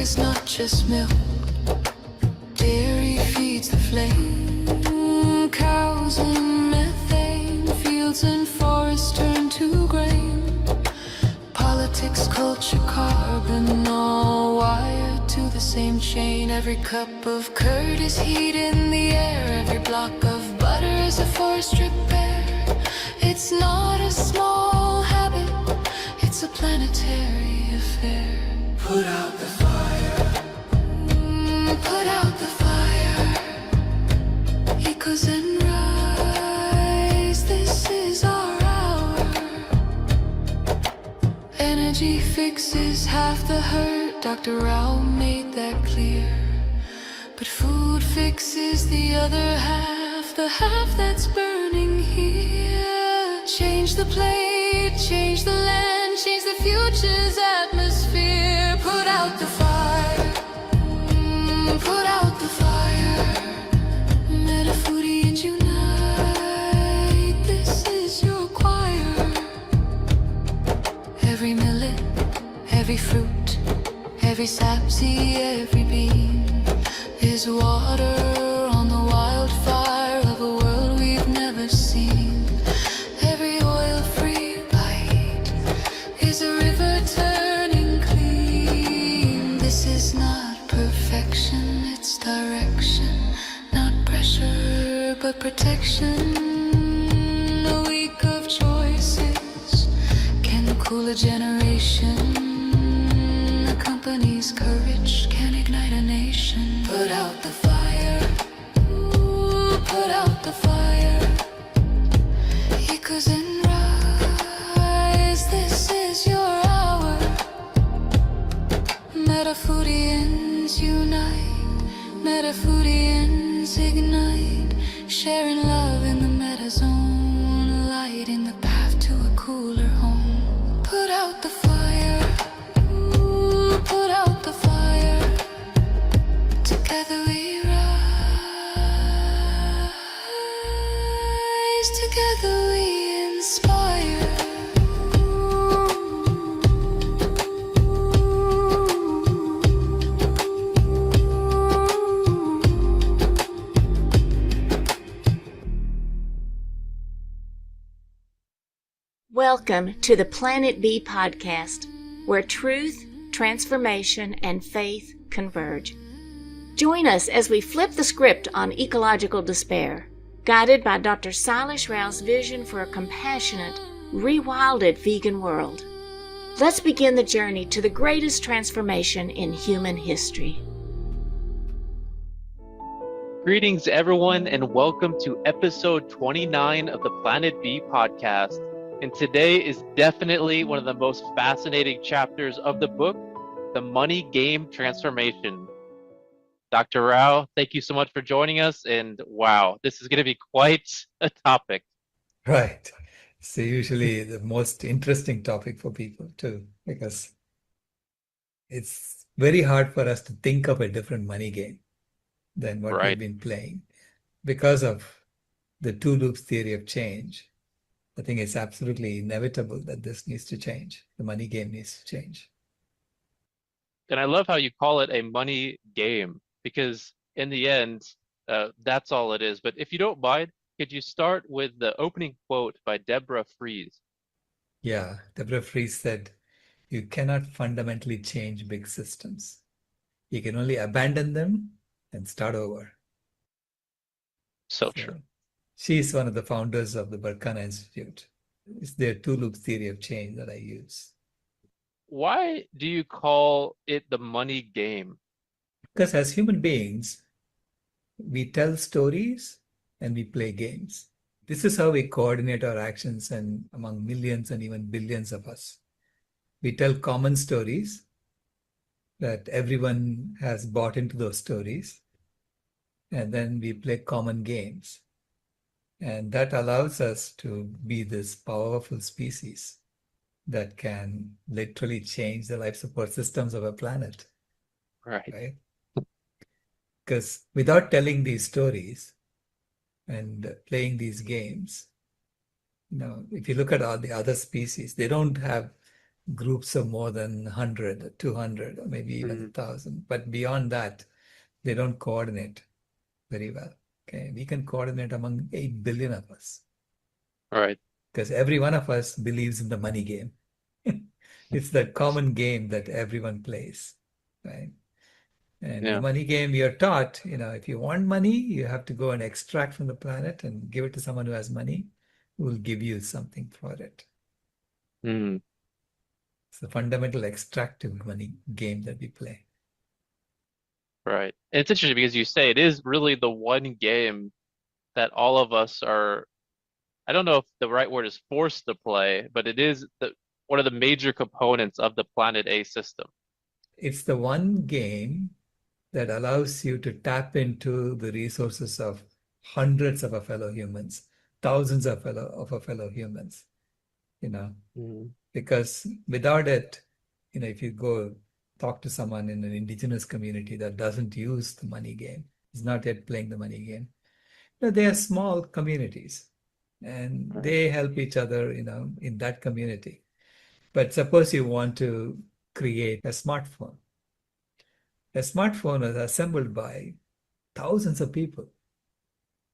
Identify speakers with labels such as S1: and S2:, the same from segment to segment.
S1: is not just milk. Dairy feeds the flame. Cows and methane. Fields and forests turn to grain. Politics, culture, carbon, all wired to the same chain. Every cup of curd is heat in the air. Every block of butter is a forest repair. It's not a small habit, it's a planetary affair. Put out the fire. Put out the fire. Echoes and rise. This is our hour. Energy fixes half the hurt. Dr. Rao made that clear. But food fixes the other half, the half that's burning here. Change the plate, change the land, change the future's atmosphere. Put out the fire. Put out the fire. Metafoodians unite. This is your choir. Every millet, every fruit, every sapseed, every bean is water on the wildfire of a world we've never seen. Every oil-free bite is a river turning clean. This is not perfection, it's direction. Not pressure, but protection. A week of choices can cool a generation. A company's courage can ignite a nation. Put out the fire. Ooh, put out the fire. Echoes and rise. This is your hour. Metafoodians unite. Metafoodians ignite. Sharing love in the metazone. Light in the path to a cooler home. Put out the fire. Ooh, put out the fire. Together we rise. Together we inspire.
S2: Welcome to the Planet B podcast, where truth, transformation, and faith converge. Join us as we flip the script on ecological despair, guided by Dr. Sailesh Rao's vision for a compassionate, rewilded vegan world. Let's begin the journey to the greatest transformation in human history.
S3: Greetings, everyone, and welcome to episode 29 of the Planet B podcast. And today is definitely one of the most fascinating chapters of the book, The Money Game Transformation. Dr. Rao, thank you so much for joining us. And wow, this is going to be quite a topic.
S4: Right. So usually the most interesting topic for people too, because it's very hard for us to think of a different money game than what
S3: Right.
S4: we've been playing because of the two loops theory of change. I think it's absolutely inevitable that this needs to change. The money game needs to change.
S3: And I love how you call it a money game, because in the end, that's all it is. But if you don't mind, could you start with the opening quote by Deborah Fries?
S4: Yeah, Deborah Fries said, you cannot fundamentally change big systems. You can only abandon them and start over.
S3: So true.
S4: She's one of the founders of the Berkana Institute. It's their two-loop theory of change that I use.
S3: Why do you call it the money game?
S4: Because as human beings, we tell stories and we play games. This is how we coordinate our actions and among millions and even billions of us. We tell common stories that everyone has bought into those stories, and then we play common games. And that allows us to be this powerful species that can literally change the life support systems of a planet.
S3: Right.
S4: Because without telling these stories and playing these games, if you look at all the other species, they don't have groups of more than 100, 200, or maybe even 1,000. But beyond that, they don't coordinate very well. Okay, we can coordinate among 8 billion of us
S3: Right.
S4: because every one of us believes in the money game. It's the common game that everyone plays, right? And in the
S3: Yeah.
S4: money game, you're taught, if you want money, you have to go and extract from the planet and give it to someone who has money, who will give you something for it.
S3: Mm.
S4: It's the fundamental extractive money game that we play.
S3: Right. And it's interesting because you say it is really the one game that all of us are, I don't know if the right word is forced to play, but it is one of the major components of the Planet A system.
S4: It's the one game that allows you to tap into the resources of hundreds of our fellow humans, thousands of our fellow humans,
S3: Mm.
S4: because without it, if you go talk to someone in an indigenous community that doesn't use the money game, is not yet playing the money game, they are small communities and
S3: Right.
S4: they help each other, in that community. But suppose you want to create a smartphone. A smartphone is assembled by thousands of people,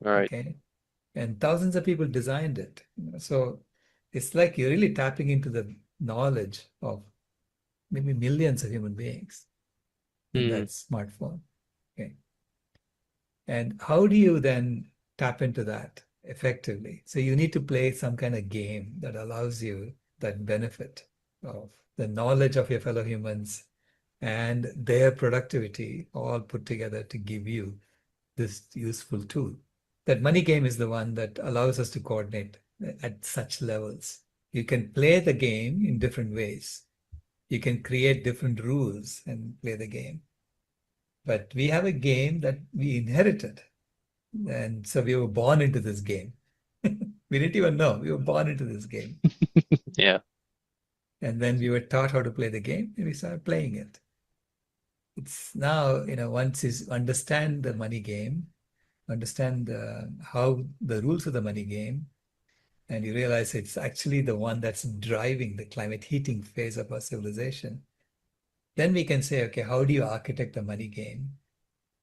S3: Right.
S4: okay? And thousands of people designed it. So it's like you're really tapping into the knowledge of maybe millions of human beings in
S3: Mm.
S4: that smartphone. Okay. And how do you then tap into that effectively? So you need to play some kind of game that allows you that benefit of the knowledge of your fellow humans and their productivity all put together to give you this useful tool. That money game is the one that allows us to coordinate at such levels. You can play the game in different ways. You can create different rules and play the game. But we have a game that we inherited. And so we were born into this game. We didn't even know. We were born into this game.
S3: Yeah.
S4: And then we were taught how to play the game and we started playing it. It's now, once you understand the money game, understand how the rules of the money game, and you realize it's actually the one that's driving the climate heating phase of our civilization, then we can say, okay, how do you architect a money game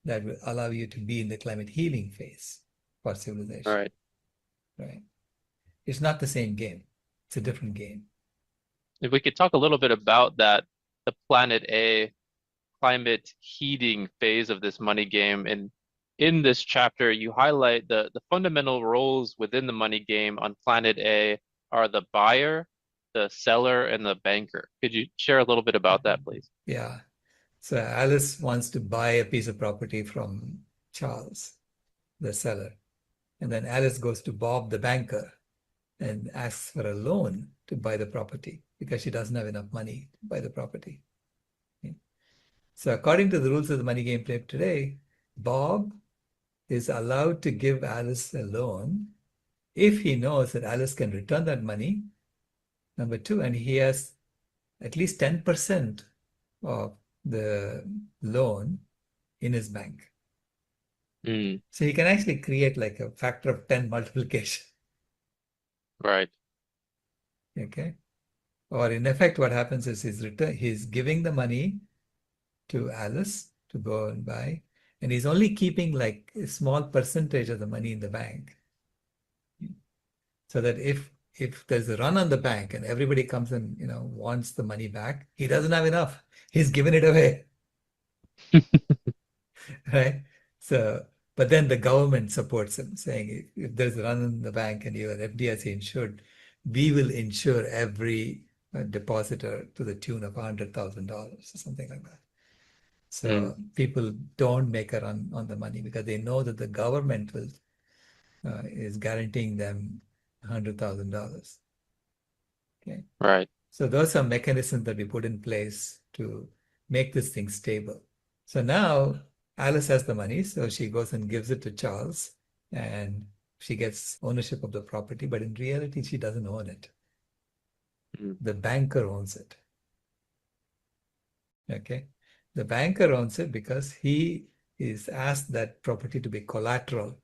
S4: that will allow you to be in the climate healing phase for civilization,
S3: Right.
S4: right? It's not the same game. It's a different game.
S3: If we could talk a little bit about that, the Planet A climate heating phase of this money game. And in this chapter, you highlight the fundamental roles within the money game on Planet A are the buyer, the seller, and the banker. Could you share a little bit about that, please?
S4: Yeah. So Alice wants to buy a piece of property from Charles, the seller. And then Alice goes to Bob, the banker, and asks for a loan to buy the property because she doesn't have enough money to buy the property. Okay. So according to the rules of the money game play today, Bob is allowed to give Alice a loan if he knows that Alice can return that money, number two, and he has at least 10% of the loan in his bank.
S3: Mm.
S4: So he can actually create like a factor of 10 multiplication.
S3: Right.
S4: Okay. Or in effect, what happens is he's giving the money to Alice to go and buy, and he's only keeping like a small percentage of the money in the bank. So that if there's a run on the bank and everybody comes and wants the money back, he doesn't have enough. He's given it away. Right? So, but then the government supports him, saying if there's a run in the bank and you are FDIC insured, we will insure every depositor to the tune of $100,000 or something like that.
S3: Mm.
S4: So people don't make a run on the money because they know that the government is guaranteeing them $100,000. Okay.
S3: Right.
S4: So those are mechanisms that we put in place to make this thing stable. So now Alice has the money, so she goes and gives it to Charles, and she gets ownership of the property, but in reality, she doesn't own it.
S3: Mm.
S4: The banker owns it. Okay. The banker owns it because he is asked that property to be collateral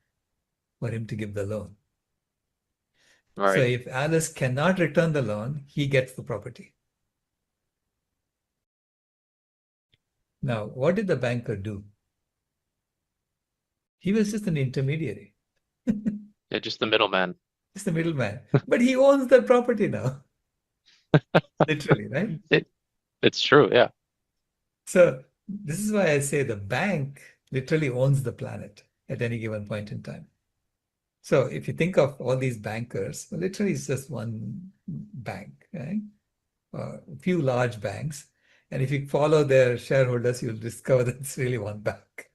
S4: for him to give the loan. So
S3: Right.
S4: if Alice cannot return the loan, he gets the property. Now, what did the banker do? He was just an intermediary,
S3: Yeah, just the middleman.
S4: just a middleman. But he owns that property now, literally, right?
S3: It, it's true, yeah.
S4: So this is why I say the bank literally owns the planet at any given point in time. So if you think of all these bankers, well, literally it's just one bank, right? A few large banks. And if you follow their shareholders, you'll discover that it's really one bank.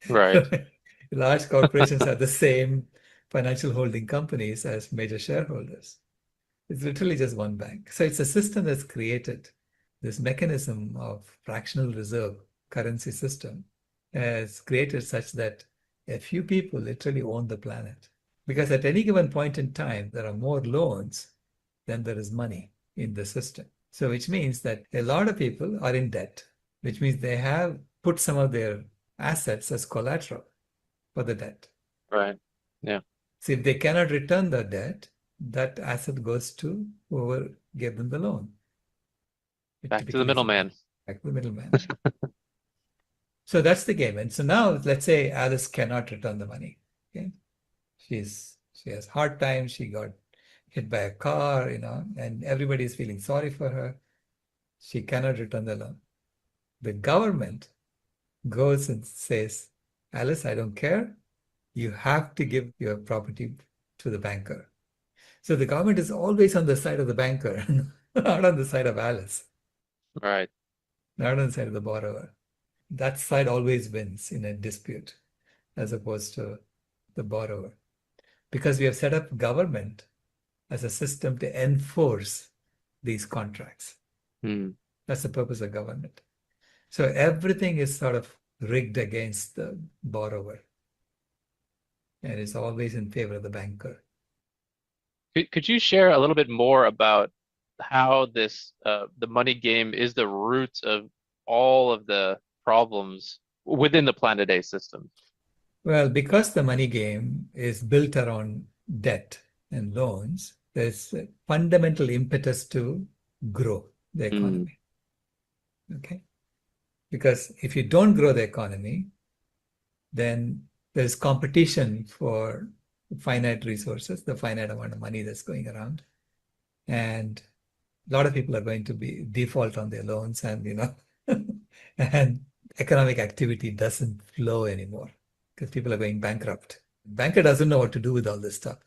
S3: Right.
S4: Large corporations are the same financial holding companies as major shareholders. It's literally just one bank. So it's a system that's created this mechanism of fractional reserve currency system has created such that a few people literally own the planet. Because at any given point in time, there are more loans than there is money in the system. So which means that a lot of people are in debt, which means they have put some of their assets as collateral for the debt.
S3: Right. Yeah.
S4: So if they cannot return the debt, that asset goes to whoever gave them the loan.
S3: Back to the middleman.
S4: Back to the middleman. So that's the game. And so now let's say Alice cannot return the money. Okay. She has hard time. She got hit by a car, and everybody is feeling sorry for her. She cannot return the loan. The government goes and says, Alice, I don't care. You have to give your property to the banker. So the government is always on the side of the banker, not on the side of Alice,
S3: Right.
S4: not on the side of the borrower. That side always wins in a dispute as opposed to the borrower. Because we have set up government as a system to enforce these contracts. That's the purpose of government. So everything is sort of rigged against the borrower and is always in favor of the banker.
S3: Could you share a little bit more about how this the money game is the root of all of the problems within the Planet A system?
S4: Well, because the money game is built around debt and loans, there's a fundamental impetus to grow the economy. Okay? Because if you don't grow the economy, then there's competition for finite resources, the finite amount of money that's going around. And a lot of people are going to be default on their loans and, and economic activity doesn't flow anymore because people are going bankrupt. Banker doesn't know what to do with all this stuff.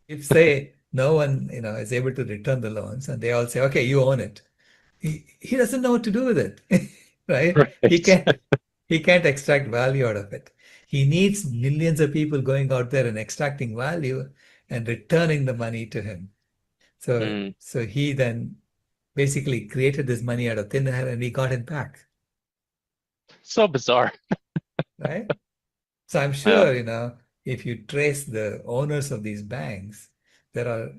S4: If say no one, is able to return the loans and they all say, okay, you own it. He doesn't know what to do with it, right?
S3: Right.
S4: He can't extract value out of it. He needs millions of people going out there and extracting value and returning the money to him. So he then basically created this money out of thin air and he got it back.
S3: So bizarre.
S4: Right? So I'm sure, if you trace the owners of these banks, there are,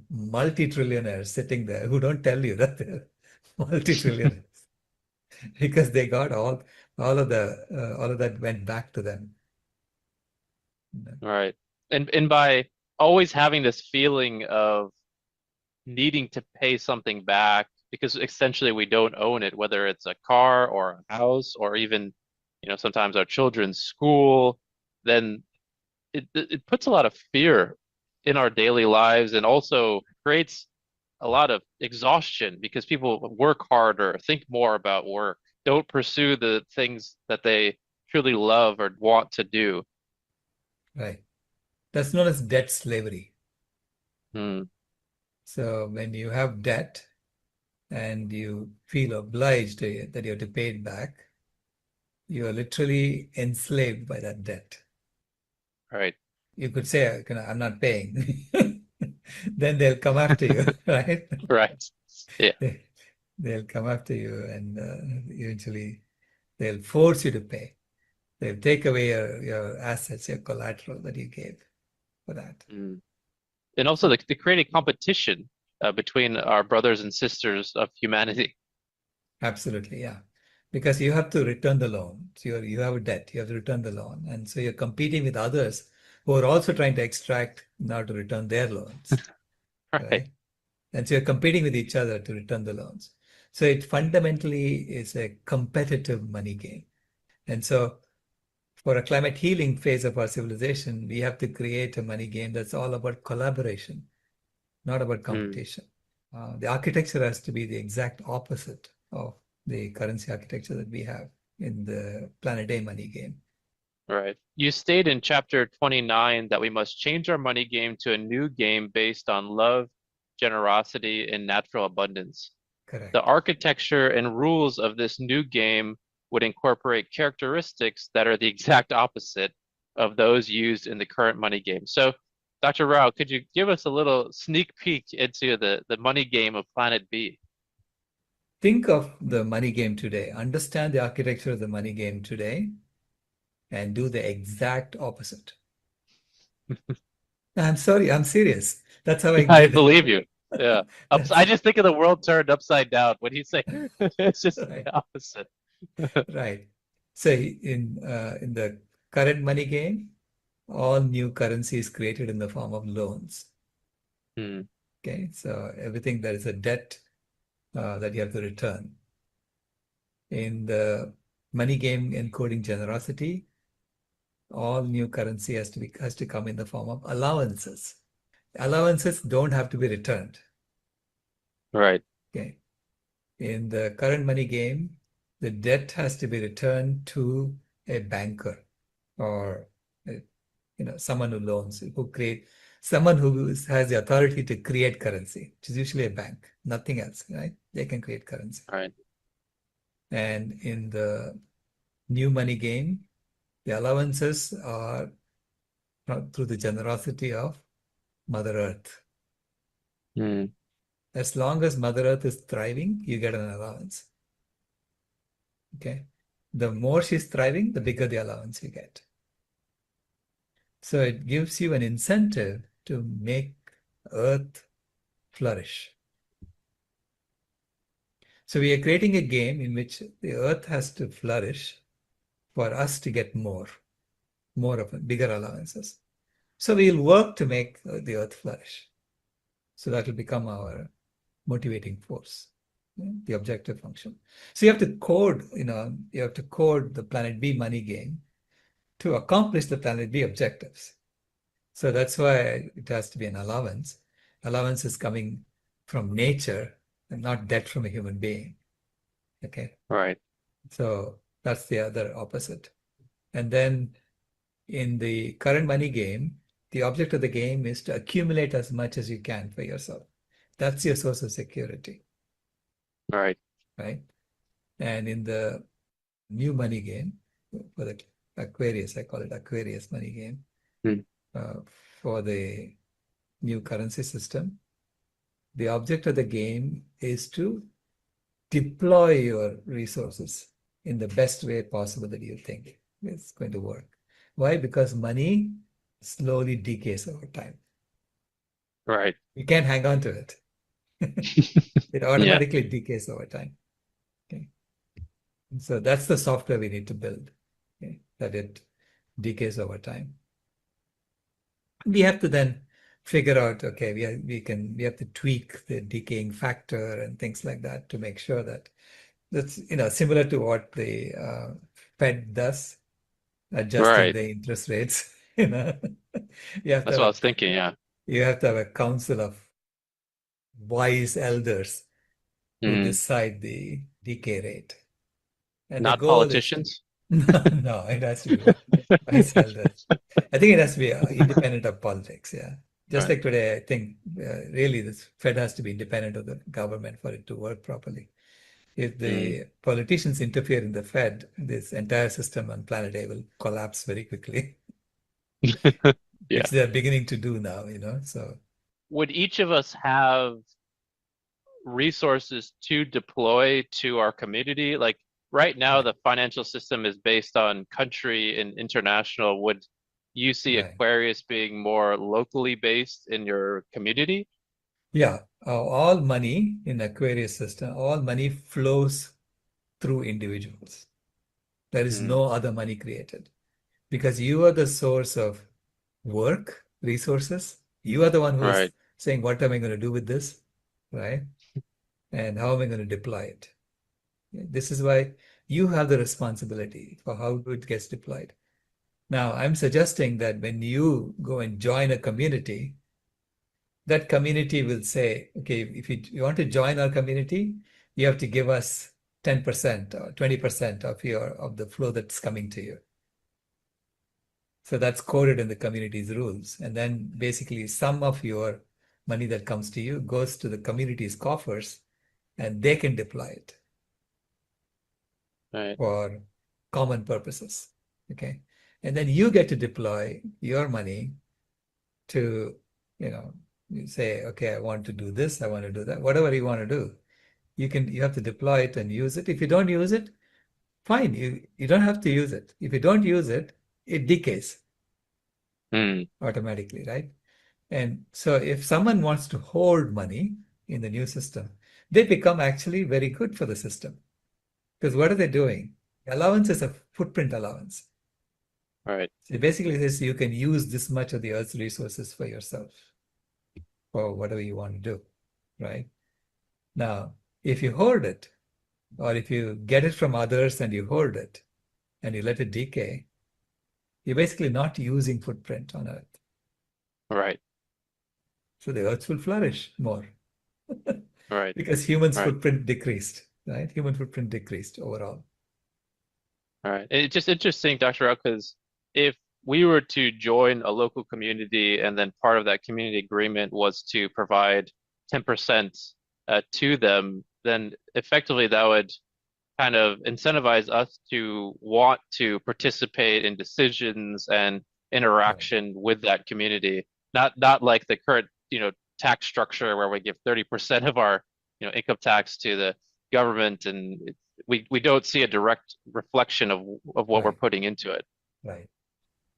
S4: multi-trillionaires sitting there who don't tell you that they're multi-trillionaires because they got all of that went back to them.
S3: Right. And by always having this feeling of needing to pay something back because essentially we don't own it, whether it's a car or a house or even, sometimes our children's school, then it puts a lot of fear in our daily lives and also creates a lot of exhaustion because people work harder, think more about work, don't pursue the things that they truly love or want to do.
S4: Right. That's known as debt slavery.
S3: Hmm.
S4: So when you have debt and you feel obliged that you have to pay it back, you are literally enslaved by that debt.
S3: Right.
S4: You could say, I'm not paying. Then they'll come after you, right?
S3: Right. Yeah.
S4: They'll come after you and eventually they'll force you to pay. They'll take away your assets, your collateral that you gave for that.
S3: And also they create a competition between our brothers and sisters of humanity.
S4: Absolutely, yeah. Because you have to return the loan. So you have a debt, you have to return the loan. And so you're competing with others who are also trying to extract now to return their loans.
S3: Right.
S4: And so you're competing with each other to return the loans. So it fundamentally is a competitive money game. And so for a climate healing phase of our civilization, we have to create a money game that's all about collaboration, not about
S3: Mm,
S4: competition. The architecture has to be the exact opposite of the currency architecture that we have in the Planet A money game.
S3: right. You state in chapter 29 that we must change our money game to a new game based on love, generosity, and natural abundance. The
S4: Correct.
S3: architecture and rules of this new game would incorporate characteristics that are the exact opposite of those used in the current money game. So, Dr. Rao, could you give us a little sneak peek into the money game of Planet B?
S4: Think of the money game today, understand the architecture of the money game today, and do the exact opposite. I'm sorry, I'm serious. That's how I
S3: I
S4: did
S3: believe you. Yeah. I
S4: That's
S3: just think of the world turned upside down when you say it's just
S4: right.
S3: the opposite.
S4: Right. So in the current money game, all new currency is created in the form of loans.
S3: Hmm,
S4: Okay, so everything that is a debt that you have to return. In the money game encoding generosity, all new currency has to come in the form of allowances. Allowances don't have to be returned.
S3: right.
S4: Okay. In the current money game, the debt has to be returned to a banker or someone who loans, someone who has the authority to create currency, which is usually a bank, nothing else, right? They can create currency.
S3: Right.
S4: And in the new money game, the allowances are through the generosity of Mother Earth.
S3: Hmm,
S4: As long as Mother Earth is thriving, you get an allowance. Okay. The more she's thriving, the bigger the allowance you get. So it gives you an incentive to make Earth flourish. So we are creating a game in which the Earth has to flourish for us to get more of it, bigger allowances. So we'll work to make the Earth flourish. So that will become our motivating force, the objective function. So you have to code, you have to code the Planet B money game to accomplish the Planet B objectives. So that's why it has to be an allowance. Allowance is coming from nature and not debt from a human being. Okay.
S3: right.
S4: So that's the other opposite. And then in the current money game, the object of the game is to accumulate as much as you can for yourself. That's your source of security,
S3: Right.
S4: right? And in the new money game, for the Aquarius, I call it Aquarius money game,
S3: Hmm,
S4: uh, for the new currency system, the object of the game is to deploy your resources in the best way possible that you think it's going to work. Why? Because money slowly decays over time.
S3: right.
S4: You can't hang on to it. It
S3: Yeah.
S4: automatically decays over time. Okay. And so that's the software we need to build, okay, that it decays over time. We have to then figure out, okay, we have to tweak the decaying factor and things like that to make sure that that's similar to what the Fed does, adjusting
S3: Right.
S4: the interest rates. You know, you have to
S3: That's what I was thinking. Yeah.
S4: have a council of wise elders who
S3: Hmm.
S4: decide the decay rate. And the
S3: Not
S4: goal is
S3: politicians.
S4: no, it has to be wise elders. I think it has to be independent of politics. Yeah. Just
S3: Right.
S4: like today, I think really this Fed has to be independent of the government for it to work properly. If
S3: Hmm.
S4: the politicians interfere in the Fed, this entire system on planet A will collapse very quickly,
S3: Yeah.
S4: which they're beginning to do now, So
S3: Would each of us have resources to deploy to our community? Like right now,
S4: right,
S3: the financial system is based on country and international. Would you see
S4: right.
S3: Aquarius being more locally based in your community?
S4: Yeah, all money in Aquarius system, all money flows through individuals. There is
S3: Hmm.
S4: no other money created because you are the source of work, resources. You are the one who is
S3: Right.
S4: saying, what am I going to do with this? Right? and how am I going to deploy it? This is why you have the responsibility for how it gets deployed. Now, I'm suggesting that when you go and join a community, that community will say, okay, if you want to join our community, you have to give us 10% or 20% of the flow that's coming to you. So that's coded in the community's rules. And then basically some of your money that comes to you goes to the community's coffers and they can deploy it
S3: Right.
S4: for common purposes. Okay. And then you get to deploy your money to, you say, okay, I want to do this, I want to do that, whatever you want to do. You have to deploy it and use it. If you don't use it, fine. You don't have to use it. If you don't use it, it decays automatically, right? And so if someone wants to hold money in the new system, they become actually very good for the system. Because what are they doing? Allowance is a footprint allowance.
S3: Right.
S4: So it basically says you can use this much of the Earth's resources for yourself, or whatever you want to do, right? Now, if you hold it, or if you get it from others and you hold it, and you let it decay, you're basically not using footprint on Earth.
S3: Right.
S4: So the Earth will flourish more.
S3: Right.
S4: Because humans'
S3: Right.
S4: footprint decreased, right? Human footprint decreased overall.
S3: All right. It's just interesting, Dr. Rao, because if we were to join a local community and then part of that community agreement was to provide 10% to them, then effectively that would kind of incentivize us to want to participate in decisions and interaction with that community. Not like the current, tax structure where we give 30% of our, income tax to the government, and we don't see a direct reflection of what we're
S4: Right.
S3: putting into it.
S4: Right.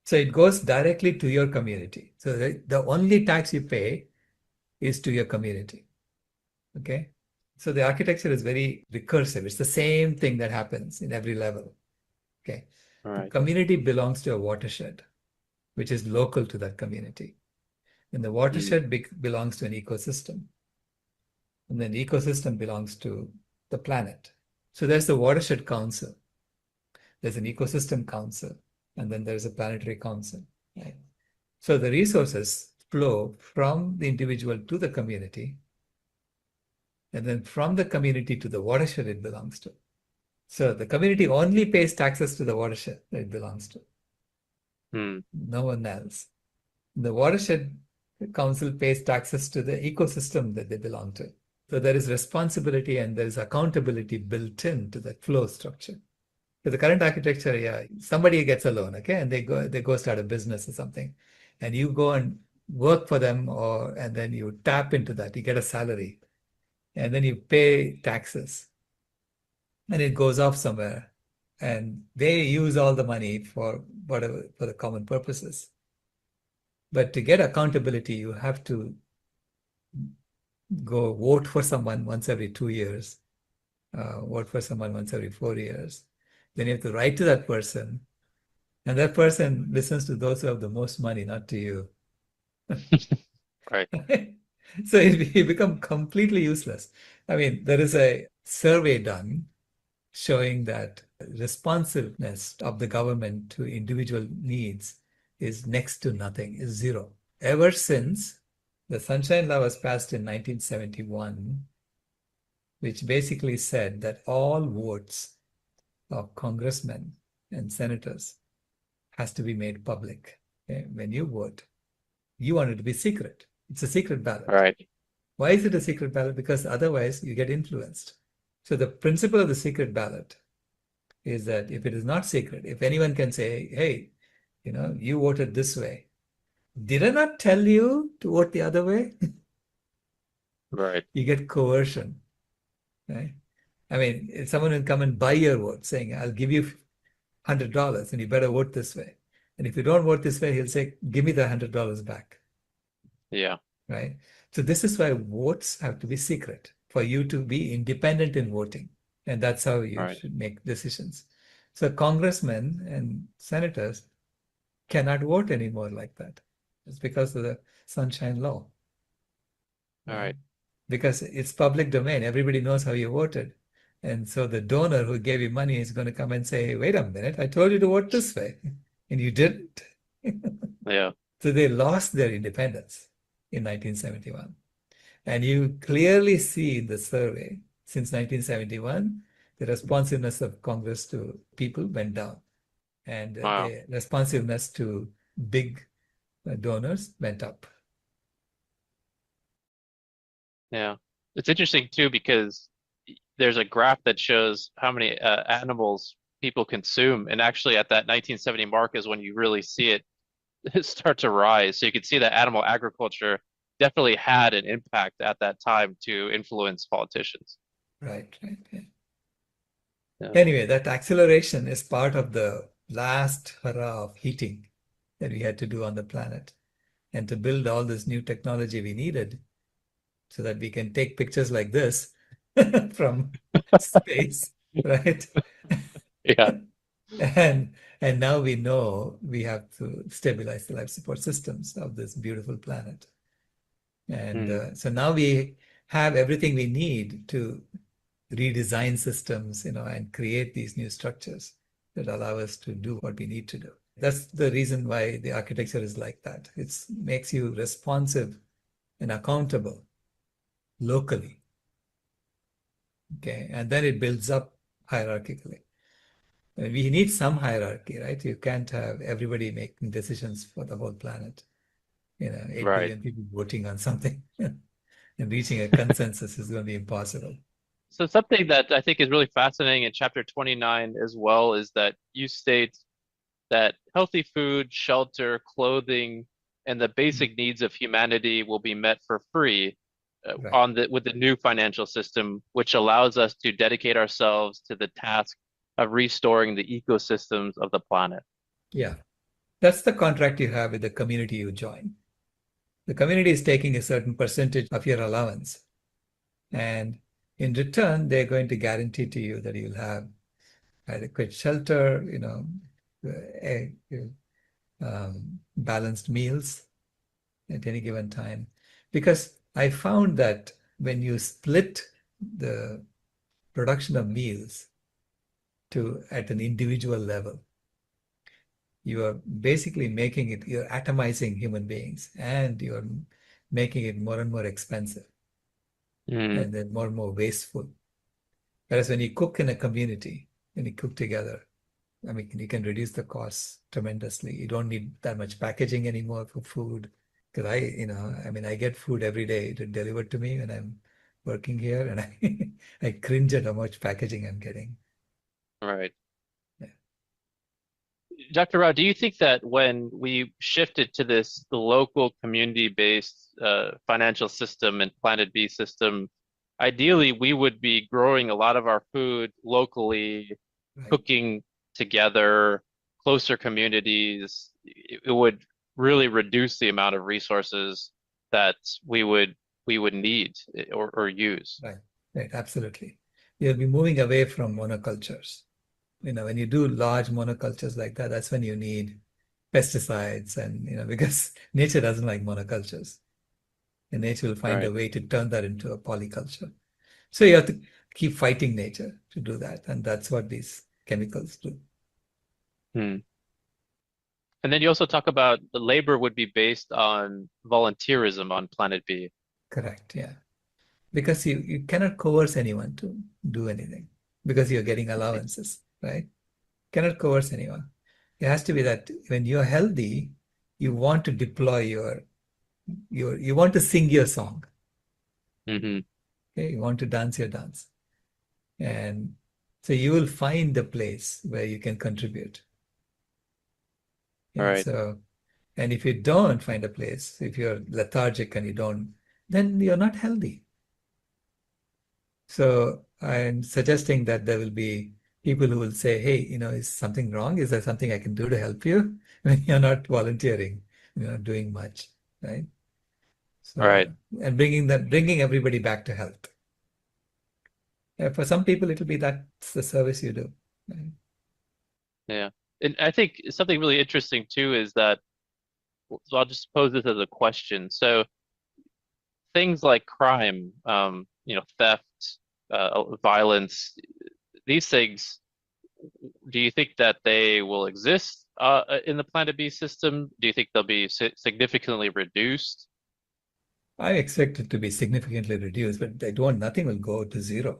S4: So it goes directly to your community. So the only tax you pay is to your community. Okay. So the architecture is very recursive. It's the same thing that happens in every level. Okay.
S3: All
S4: The
S3: right.
S4: community belongs to a watershed, which is local to that community. And the watershed belongs to an ecosystem. And then the ecosystem belongs to the planet. So there's the watershed council. There's an ecosystem council, and then there's a planetary council. Right? So the resources flow from the individual to the community, and then from the community to the watershed it belongs to. So the community only pays taxes to the watershed that it belongs to. No one else. The watershed council pays taxes to the ecosystem that they belong to. So there is responsibility and there is accountability built into that flow structure. So the current architecture, somebody gets a loan, okay, and they go start a business or something, and you go and work for them, and then you tap into that, you get a salary, and then you pay taxes, and it goes off somewhere, and they use all the money for whatever, for the common purposes. But to get accountability, you have to go vote for someone once every 2 years, vote for someone once every 4 years. Then you have to write to that person, and that person listens to those who have the most money, not to you.
S3: Right.
S4: So you become completely useless. I mean, there is a survey done showing that responsiveness of the government to individual needs is next to nothing, is zero. Ever since the Sunshine Law was passed in 1971, which basically said that all votes of congressmen and senators has to be made public. Okay? When you vote, you want it to be secret. It's a secret ballot.
S3: Right.
S4: Why is it a secret ballot? Because otherwise you get influenced. So the principle of the secret ballot is that if it is not secret, if anyone can say, hey, you voted this way, did I not tell you to vote the other way?
S3: Right.
S4: You get coercion, right? I mean, if someone will come and buy your vote saying, I'll give you $100 and you better vote this way. And if you don't vote this way, he'll say, give me the $100 back.
S3: Yeah.
S4: Right? So this is why votes have to be secret for you to be independent in voting. And that's how you should make decisions. So congressmen and senators cannot vote anymore like that. It's because of the Sunshine Law.
S3: All right.
S4: because it's public domain. Everybody knows how you voted. And so the donor who gave you money is going to come and say, wait a minute, I told you to vote this way, and you didn't.
S3: Yeah.
S4: So they lost their independence in 1971. And you clearly see in the survey, since 1971, the responsiveness of Congress to people went down, and
S3: Wow.
S4: the responsiveness to big donors went up.
S3: Yeah. It's interesting too because there's a graph that shows how many animals people consume, and actually at that 1970 mark is when you really see it start to rise. So you can see that animal agriculture definitely had an impact at that time to influence politicians.
S4: Right, right. Yeah.
S3: Yeah.
S4: Anyway, that acceleration is part of the last hurrah of heating that we had to do on the planet. And to build all this new technology we needed so that we can take pictures like this from space, right?
S3: Yeah.
S4: And and now we know we have to stabilize the life support systems of this beautiful planet. And
S3: Mm.
S4: so now we have everything we need to redesign systems, and create these new structures that allow us to do what we need to do. That's the reason why the architecture is like that. It makes you responsive and accountable locally. Okay. And then it builds up hierarchically. And we need some hierarchy, right? You can't have everybody making decisions for the whole planet. 8
S3: Right.
S4: billion people voting on something and reaching a consensus is going to be impossible.
S3: So something that I think is really fascinating in chapter 29 as well is that you state that healthy food, shelter, clothing, and the
S4: Mm.
S3: basic needs of humanity will be met for free
S4: Right.
S3: on the with the new financial system, which allows us to dedicate ourselves to the task of restoring the ecosystems of the planet.
S4: Yeah. That's the contract you have with the community you join. The community is taking a certain percentage of your allowance. And in return, they're going to guarantee to you that you'll have adequate shelter, balanced meals at any given time. Because I found that when you split the production of meals to at an individual level, you are basically you're atomizing human beings, and you're making it more and more expensive
S3: Mm,
S4: and then more and more wasteful. Whereas when you cook in a community, when you cook together, I mean, you can reduce the costs tremendously. You don't need that much packaging anymore for food. Because I get food every day delivered to me when I'm working here, and I cringe at how much packaging I'm getting.
S3: right.
S4: Yeah.
S3: Dr. Rao, do you think that when we shifted to the local community-based financial system and Planet B system, ideally we would be growing a lot of our food locally,
S4: Right.
S3: cooking together, closer communities? It would really reduce the amount of resources that we would need or use.
S4: Right. Right. Absolutely. You'll be moving away from monocultures. When you do large monocultures like that, that's when you need pesticides and, because nature doesn't like monocultures. And nature will find a
S3: Right.
S4: way to turn that into a polyculture. So you have to keep fighting nature to do that. And that's what these chemicals do.
S3: Hmm. And then you also talk about the labor would be based on volunteerism on Planet B.
S4: Correct. Yeah. Because you cannot coerce anyone to do anything because you're getting allowances, right? Cannot coerce anyone. It has to be that when you're healthy, you want to deploy you want to sing your song.
S3: Hmm.
S4: Okay? You want to dance your dance. And so you will find a place where you can contribute.
S3: All
S4: Yeah.
S3: right.
S4: And if you don't find a place, if you're lethargic and you don't, then you're not healthy. So I'm suggesting that there will be people who will say, hey, is something wrong? Is there something I can do to help you? When you're not volunteering, you're not doing much, right?
S3: All right.
S4: So, and bringing everybody back to health. For some people, it'll be that's the service you do. Right?
S3: Yeah. And I think something really interesting too is that, so I'll just pose this as a question. So things like crime, theft, violence, these things, do you think that they will exist in the Planet B system? Do you think they'll be significantly reduced?
S4: I expect it to be significantly reduced, but nothing will go to zero,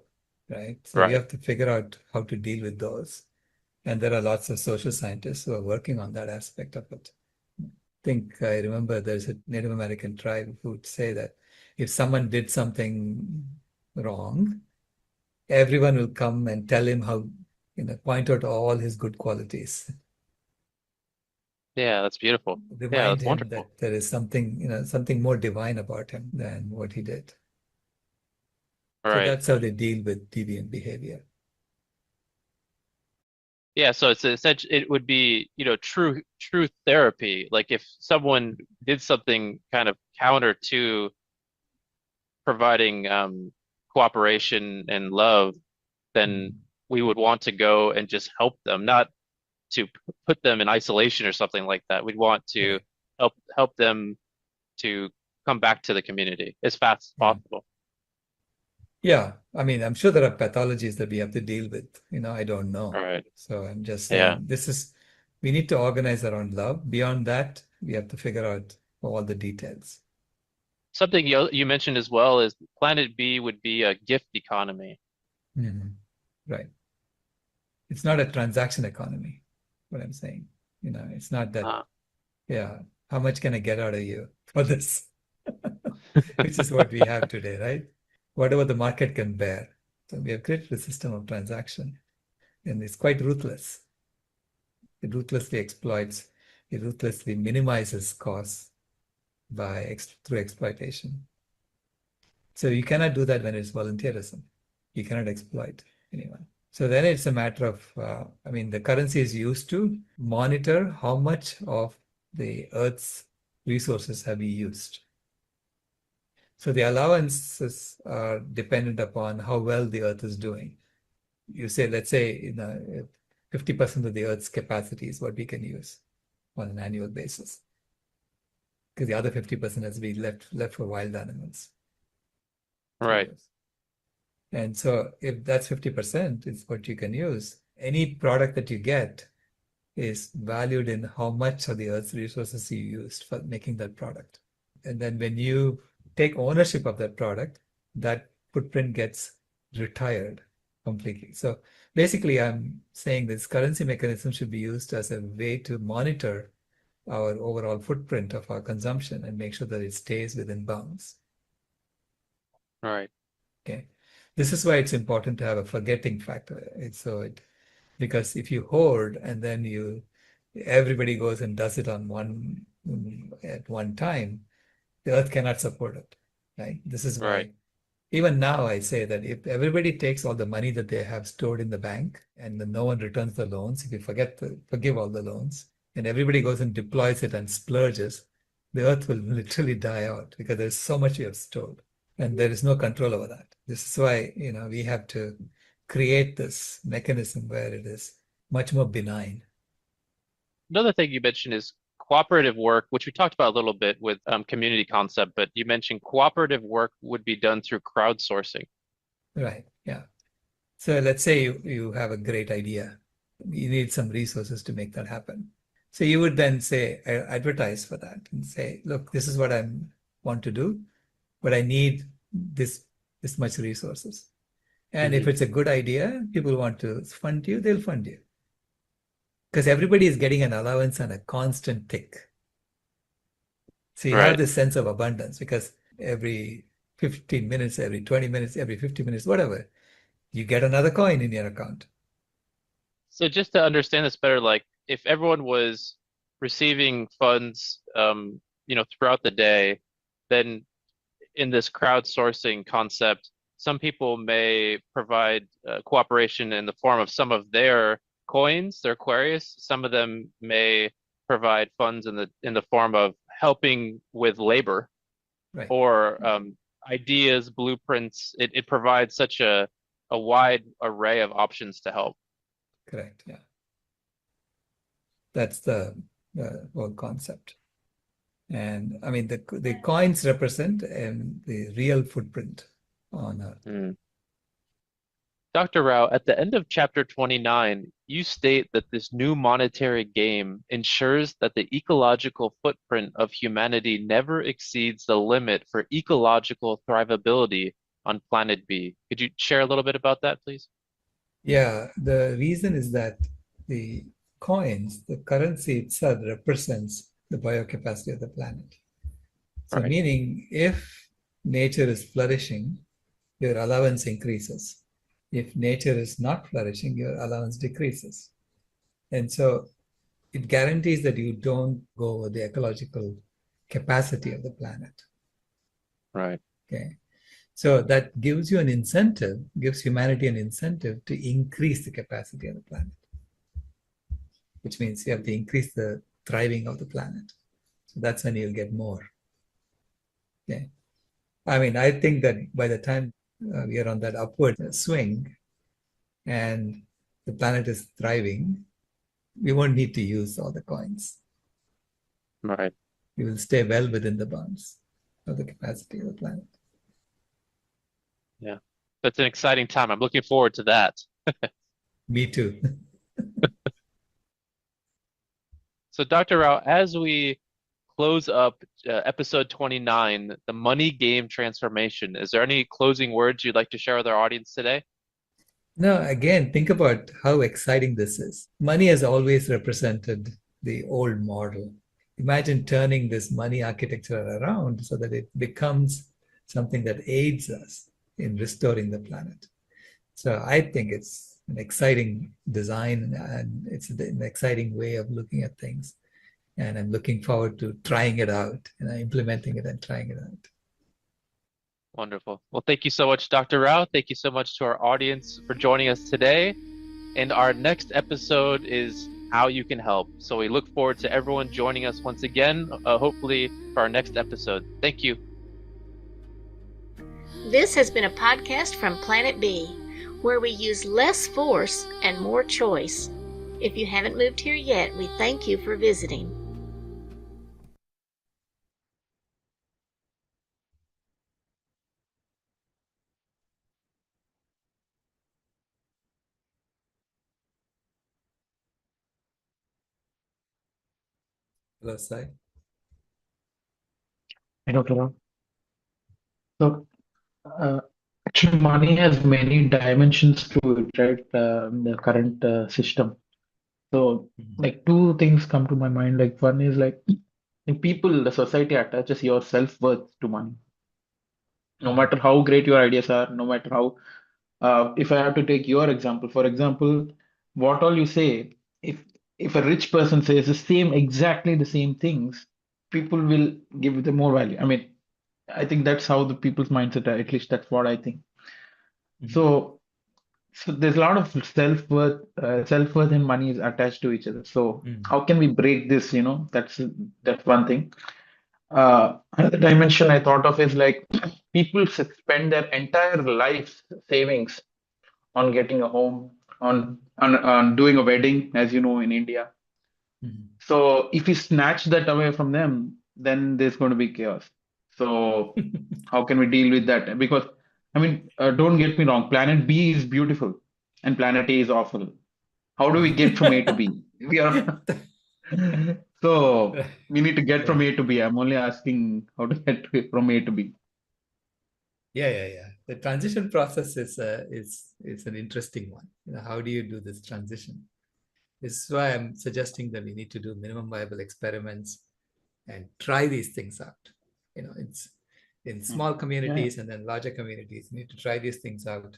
S4: right? So we
S3: Right.
S4: have to figure out how to deal with those. And there are lots of social scientists who are working on that aspect of it. I remember there's a Native American tribe who would say that if someone did something wrong, everyone will come and tell him how, point out all his good qualities.
S3: Yeah, that's beautiful. Yeah,
S4: Remind
S3: that's
S4: him
S3: wonderful.
S4: that there is something, something more divine about him than what he did. So
S3: Right.
S4: that's how they deal with deviant behavior.
S3: Yeah, so it's essentially it would be, true therapy. Like if someone did something kind of counter to providing cooperation and love, then
S4: Mhm.
S3: we would want to go and just help them, not to put them in isolation or something like that. We'd want to
S4: Correct.
S3: help them to come back to the community as fast as
S4: Yeah.
S3: possible.
S4: Yeah. I mean, I'm sure there are pathologies that we have to deal with. I don't
S3: All
S4: know.
S3: right.
S4: So I'm just
S3: Yeah.
S4: saying we need to organize around love. Beyond that, we have to figure out all the details.
S3: Something you mentioned as well is Planet B would be a gift economy.
S4: Mhm. Right. It's not a transaction economy, what I'm saying. It's not that,
S3: Uh,
S4: yeah, how much can I get out of you for this? Which is what we have today, right? Whatever the market can bear. So we have created a system of transaction, and it's quite ruthless. It ruthlessly exploits, it ruthlessly minimizes costs through exploitation. So you cannot do that when it's volunteerism. You cannot exploit anyone. So then it's a matter of, the currency is used to monitor how much of the Earth's resources have we used. So the allowances are dependent upon how well the Earth is doing. Let's say, 50% of the Earth's capacity is what we can use on an annual basis, because the other 50% has to be left for wild animals to
S3: right.
S4: use. And so if that's 50% is what you can use, any product that you get is valued in how much of the Earth's resources you used for making that product. And then when you take ownership of that product, that footprint gets retired completely. So basically, I'm saying this currency mechanism should be used as a way to monitor our overall footprint of our consumption and make sure that it stays within bounds.
S3: Right.
S4: Okay. This is why it's important to have a forgetting factor. Because if you hoard and then everybody goes and does it at one time, the earth cannot support it. Right? This is
S3: Right.
S4: why even now I say that if everybody takes all the money that they have stored in the bank and then no one returns the loans, if you forgive all the loans, and everybody goes and deploys it and splurges, the earth will literally die out because there's so much you have stored and there is no control over that. This is why, we have to create this mechanism where it is much more benign.
S3: Another thing you mentioned is cooperative work, which we talked about a little bit with community concept, but you mentioned cooperative work would be done through crowdsourcing.
S4: Right. Yeah. So let's say you have a great idea. You need some resources to make that happen. So you would then say, advertise for that and say, look, this is what I want to do, but I need this much resources. And if
S3: Hmm.
S4: it's a good idea, people want to fund you, they'll fund you. Because everybody is getting an allowance and a constant tick. So you have
S3: Right.
S4: this sense of abundance because every 15 minutes, every 20 minutes, every 50 minutes, whatever, you get another coin in your account.
S3: So just to understand this better, like if everyone was receiving funds, throughout the day, then in this crowdsourcing concept, some people may provide cooperation in the form of some of their coins, their Aquarius. Some of them may provide funds in the form of helping with labor
S4: Right.
S3: or ideas, blueprints. It provides such a wide array of options to help.
S4: Correct. Yeah. That's the whole concept. And I mean, the coins represent the real footprint on Earth.
S3: Mm. Dr. Rao, at the end of chapter 29, you state that this new monetary game ensures that the ecological footprint of humanity never exceeds the limit for ecological thrivability on planet B. Could you share a little bit about that, please?
S4: Yeah, the reason is that the coins, the currency itself represents the biocapacity of the planet. So,
S3: Right,
S4: meaning if nature is flourishing, your allowance increases. If nature is not flourishing, your allowance decreases. And so it guarantees that you don't go over the ecological capacity of the planet.
S3: right,
S4: Okay. So that gives you an incentive, gives humanity an incentive to increase the capacity of the planet, which means you have to increase the thriving of the planet. So that's when you'll get more. Okay. I mean, I think that by the time we are on that upward swing and the planet is thriving, we won't need to use all the coins.
S3: right.
S4: We will stay well within the bounds of the capacity of the planet.
S3: Yeah. That's an exciting time. I'm looking forward to that.
S4: Me too.
S3: So, Dr. Rao, as we close up episode 29, the money game transformation, is there any closing words you'd like to share with our audience today?
S4: Now, again, think about how exciting this is. Money has always represented the old model. Imagine turning this money architecture around so that it becomes something that aids us in restoring the planet. So I think it's an exciting design and it's an exciting way of looking at things. And I'm looking forward to trying it out and implementing it and trying it out.
S3: Wonderful. Well, thank you so much, Dr. Rao. Thank you so much to our audience for joining us today. And our next episode is how you can help. So we look forward to everyone joining us once again, hopefully for our next episode. Thank you.
S2: This has been a podcast from Planet B, where we use less force and more choice. If you haven't moved here yet, we thank you for visiting.
S4: Hello, Sai.
S5: Hey, Dr. Rao. So, uh, actually, money has many dimensions to it, right? In the current system. So, like two things come to my mind. Like one is like the society attaches your self-worth to money. No matter how great your ideas are, no matter how, if I have to take your example, for example, what all you say, if if a rich person says exactly the same things, people will give them more value. I mean, I think that's how the people's mindset are. At least that's what I think. So, so there's a lot of self-worth and money is attached to each other. So how can we break this? That's one thing. Another dimension I thought of is like people spend their entire life savings on getting a home, on doing a wedding, as you know, in India. So if we snatch that away from them, then there's going to be chaos. So how can we deal with that? Because I mean, don't get me wrong, planet B is beautiful and planet A is awful. How do we get from A to B? We are so we need to get from A to B. I'm only asking how to get from A to B.
S4: Yeah. The transition process is an interesting one. How do you do this transition? This is why I'm suggesting that we need to do minimum viable experiments and try these things out. It's in small communities and then larger communities. We need to try these things out.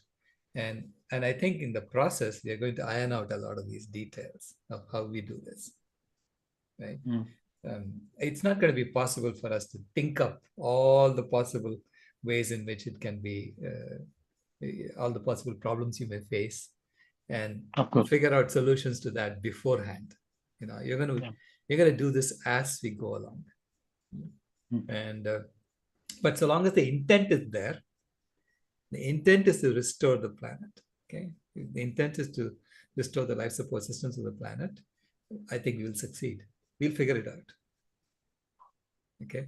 S4: And I think in the process, we are going to iron out a lot of these details of how we do this. Right? It's not going to be possible for us to think up all the possible ways in which it can be, all the possible problems you may face, and
S5: Of course.
S4: figure out solutions to that beforehand. You're going to do this as we go along. And but so long as the intent is there, the intent is to restore the planet. Okay, if the intent is to restore the life support systems of the planet, I think we will succeed. We'll figure it out. Okay,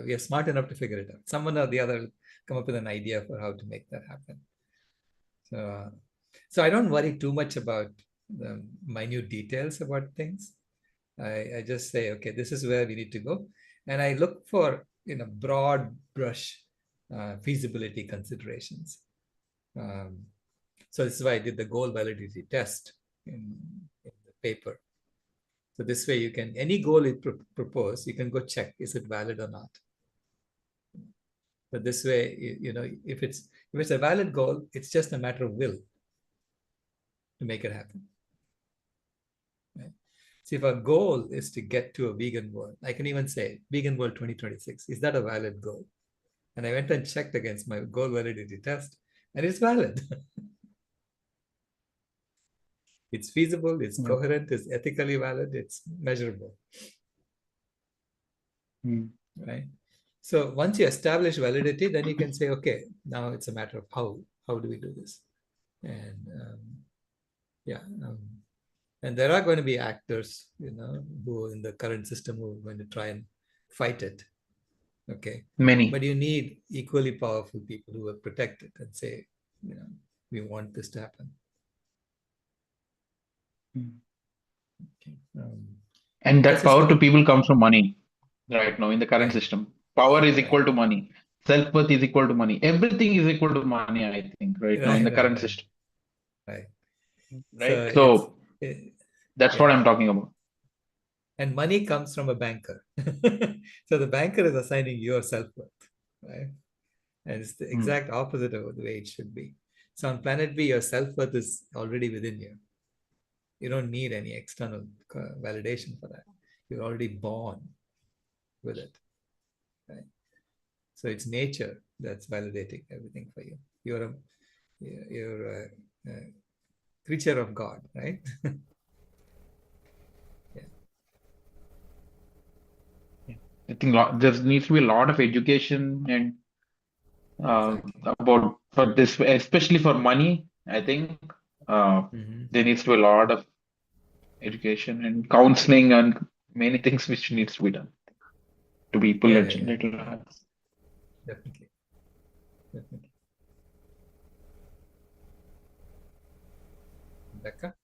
S4: we are smart enough to figure it out. Someone or the other will come up with an idea for how to make that happen. So I don't worry too much about the minute details about things. I just say, okay, this is where we need to go, and I look for broad brush feasibility considerations. So this is why I did the goal validity test in the paper. So this way you can, any goal you propose, you can go check, is it valid or not? But this way, if it's a valid goal, it's just a matter of will to make it happen. Right? See, if our goal is to get to a vegan world, I can even say vegan world 2026, is that a valid goal? And I went and checked against my goal validity test, and it's valid. It's feasible, it's coherent, it's ethically valid, it's measurable. Right? So once you establish validity, then you can say, okay, now it's a matter of how do we do this? And and there are going to be actors, who in the current system who are going to try and fight it. Okay.
S5: Many.
S4: But you need equally powerful people who will protect it and say, we want this to happen. Okay.
S5: And that
S4: This is
S5: power
S4: gonna-
S5: to people comes from money right now in the current
S4: Right.
S5: system. Power is equal
S4: Right.
S5: to money. Self-worth is equal to money. Everything is equal to money, I think, right now in the current system.
S4: Right.
S5: Right.
S4: So
S5: that's what I'm talking about.
S4: And money comes from a banker. So the banker is assigning your self-worth, right? And it's the exact opposite of the way it should be. So on planet B, your self-worth is already within you. You don't need any external validation for that. You're already born with it, right? So it's nature that's validating everything for you. You're a creature of God, right?
S5: I think there needs to be a lot of education and about for this, especially for money. I think there needs to be a lot of education and counseling and many things which needs to be done to people at little levels.
S4: Definitely. Becca?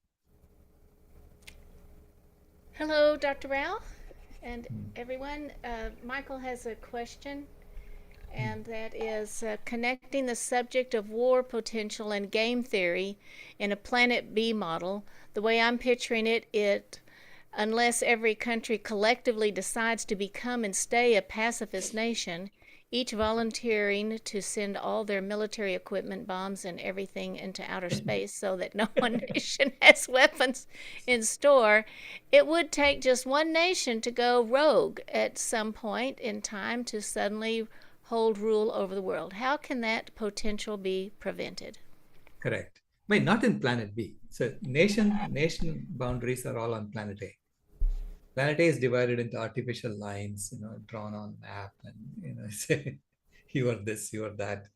S2: Hello, Dr. Rao and everyone. Michael has a question, and that is connecting the subject of war potential and game theory in a Planet B model. The way I'm picturing it, unless every country collectively decides to become and stay a pacifist nation, each volunteering to send all their military equipment, bombs, and everything into outer space so that no one nation has weapons in store, it would take just one nation to go rogue at some point in time to suddenly hold rule over the world. How can that potential be prevented?
S4: Correct. Wait, not in planet B. So nation boundaries are all on planet A. Planet A is divided into artificial lines, drawn on map, and say you are this, you are that,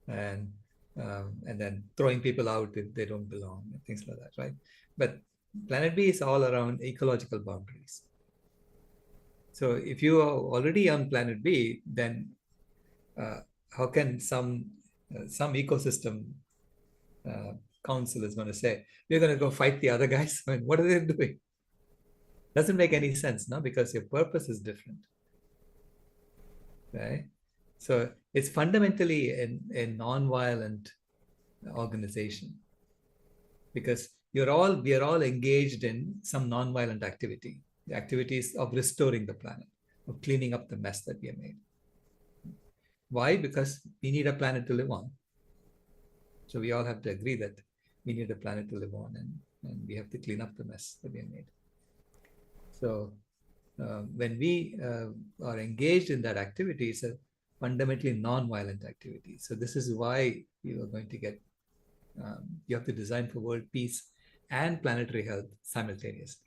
S4: and then throwing people out if they don't belong, and things like that, right? But planet B is all around ecological boundaries. So if you are already on planet B, then how can some ecosystem council is going to say, we're going to go fight the other guys? I mean, what are they doing? Doesn't make any sense, no? Because your purpose is different, right? So it's fundamentally a non-violent organization, because we are all engaged in some non-violent activity. The activities of restoring the planet, of cleaning up the mess that we have made. Why? Because we need a planet to live on. So we all have to agree that we need a planet to live on, and we have to clean up the mess that we have made. So when we are engaged in that activity, it's a fundamentally non-violent activity. So this is why you are going to get, you have to design for world peace and planetary health simultaneously.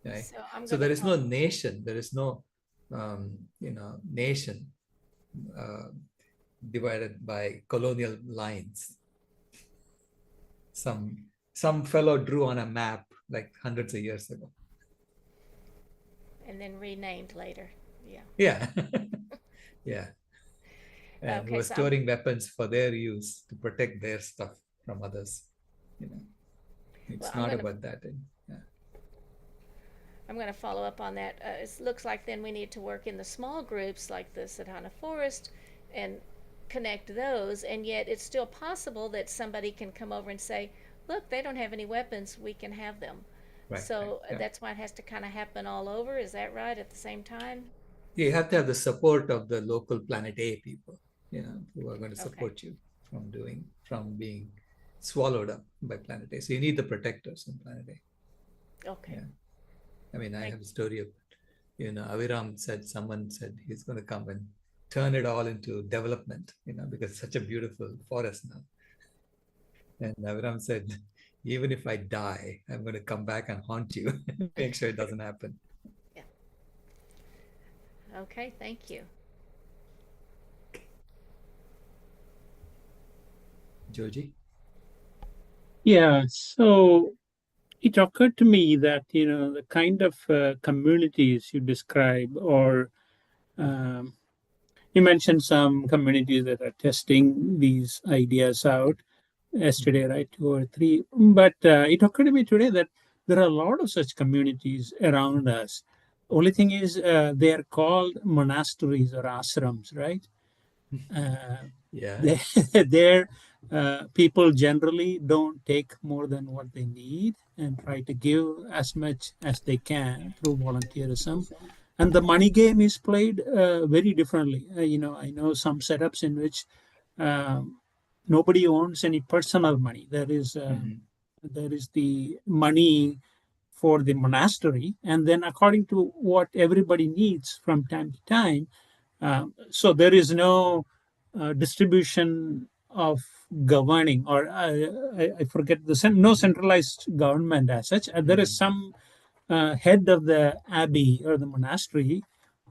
S4: Right? So there is no nation, there is no nation divided by colonial lines. Some fellow drew on a map like hundreds of years ago.
S2: And then renamed later. Yeah.
S4: Yeah. Yeah. And who
S2: Okay,
S4: are
S2: so
S4: storing weapons for their use to protect their stuff from others. You know,
S2: well,
S4: it's not about that. Yeah.
S2: I'm going to follow up on that. It looks like then we need to work in the small groups like the Sadhana Forest and connect those, and yet it's still possible that somebody can come over and say, look, they don't have any weapons, we can have them.
S4: Right.
S2: So
S4: Yeah.
S2: that's why it has to kind of happen all over. Is that right at the same time?
S4: You have to have the support of the local Planet A people, who are going to
S2: Okay.
S4: support you from being swallowed up by Planet A. So you need the protectors in Planet A.
S2: Okay.
S4: Yeah. I mean, I have a story of, Aviram someone said he's going to come and turn it all into development, because it's such a beautiful forest now. And Aviram said, even if I die, I'm going to come back and haunt you, make sure it doesn't happen.
S2: Yeah. Okay, thank you.
S4: Joji?
S6: Yeah, so it occurred to me that, the kind of communities you describe, or um, you mentioned some communities that are testing these ideas out yesterday, right? 2 or 3. But it occurred to me today that there are a lot of such communities around us. Only thing is, they are called monasteries or ashrams, right?
S4: Yeah.
S6: Their people generally don't take more than what they need and try to give as much as they can through volunteerism. And the money game is played very differently. I know some setups in which nobody owns any personal money. There is the money for the monastery, and then according to what everybody needs from time to time. So there is no distribution of governing, or I forget no centralized government as such. There is some head of the abbey or the monastery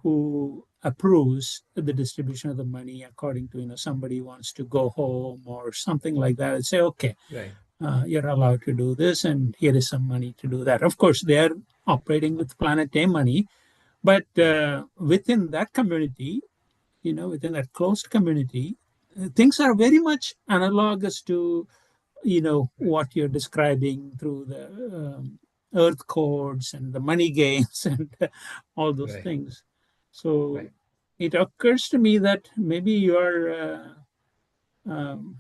S6: who approves the distribution of the money according to, somebody wants to go home or something like that, and say, okay,
S4: Right.
S6: You're allowed to do this, and here is some money to do that. Of course, they are operating with Planet A money, but within that community, within that closed community, things are very much analogous to, what you're describing through the earth codes and the money games and all those
S4: Right.
S6: things. So
S4: Right.
S6: it occurs to me that maybe you're, um,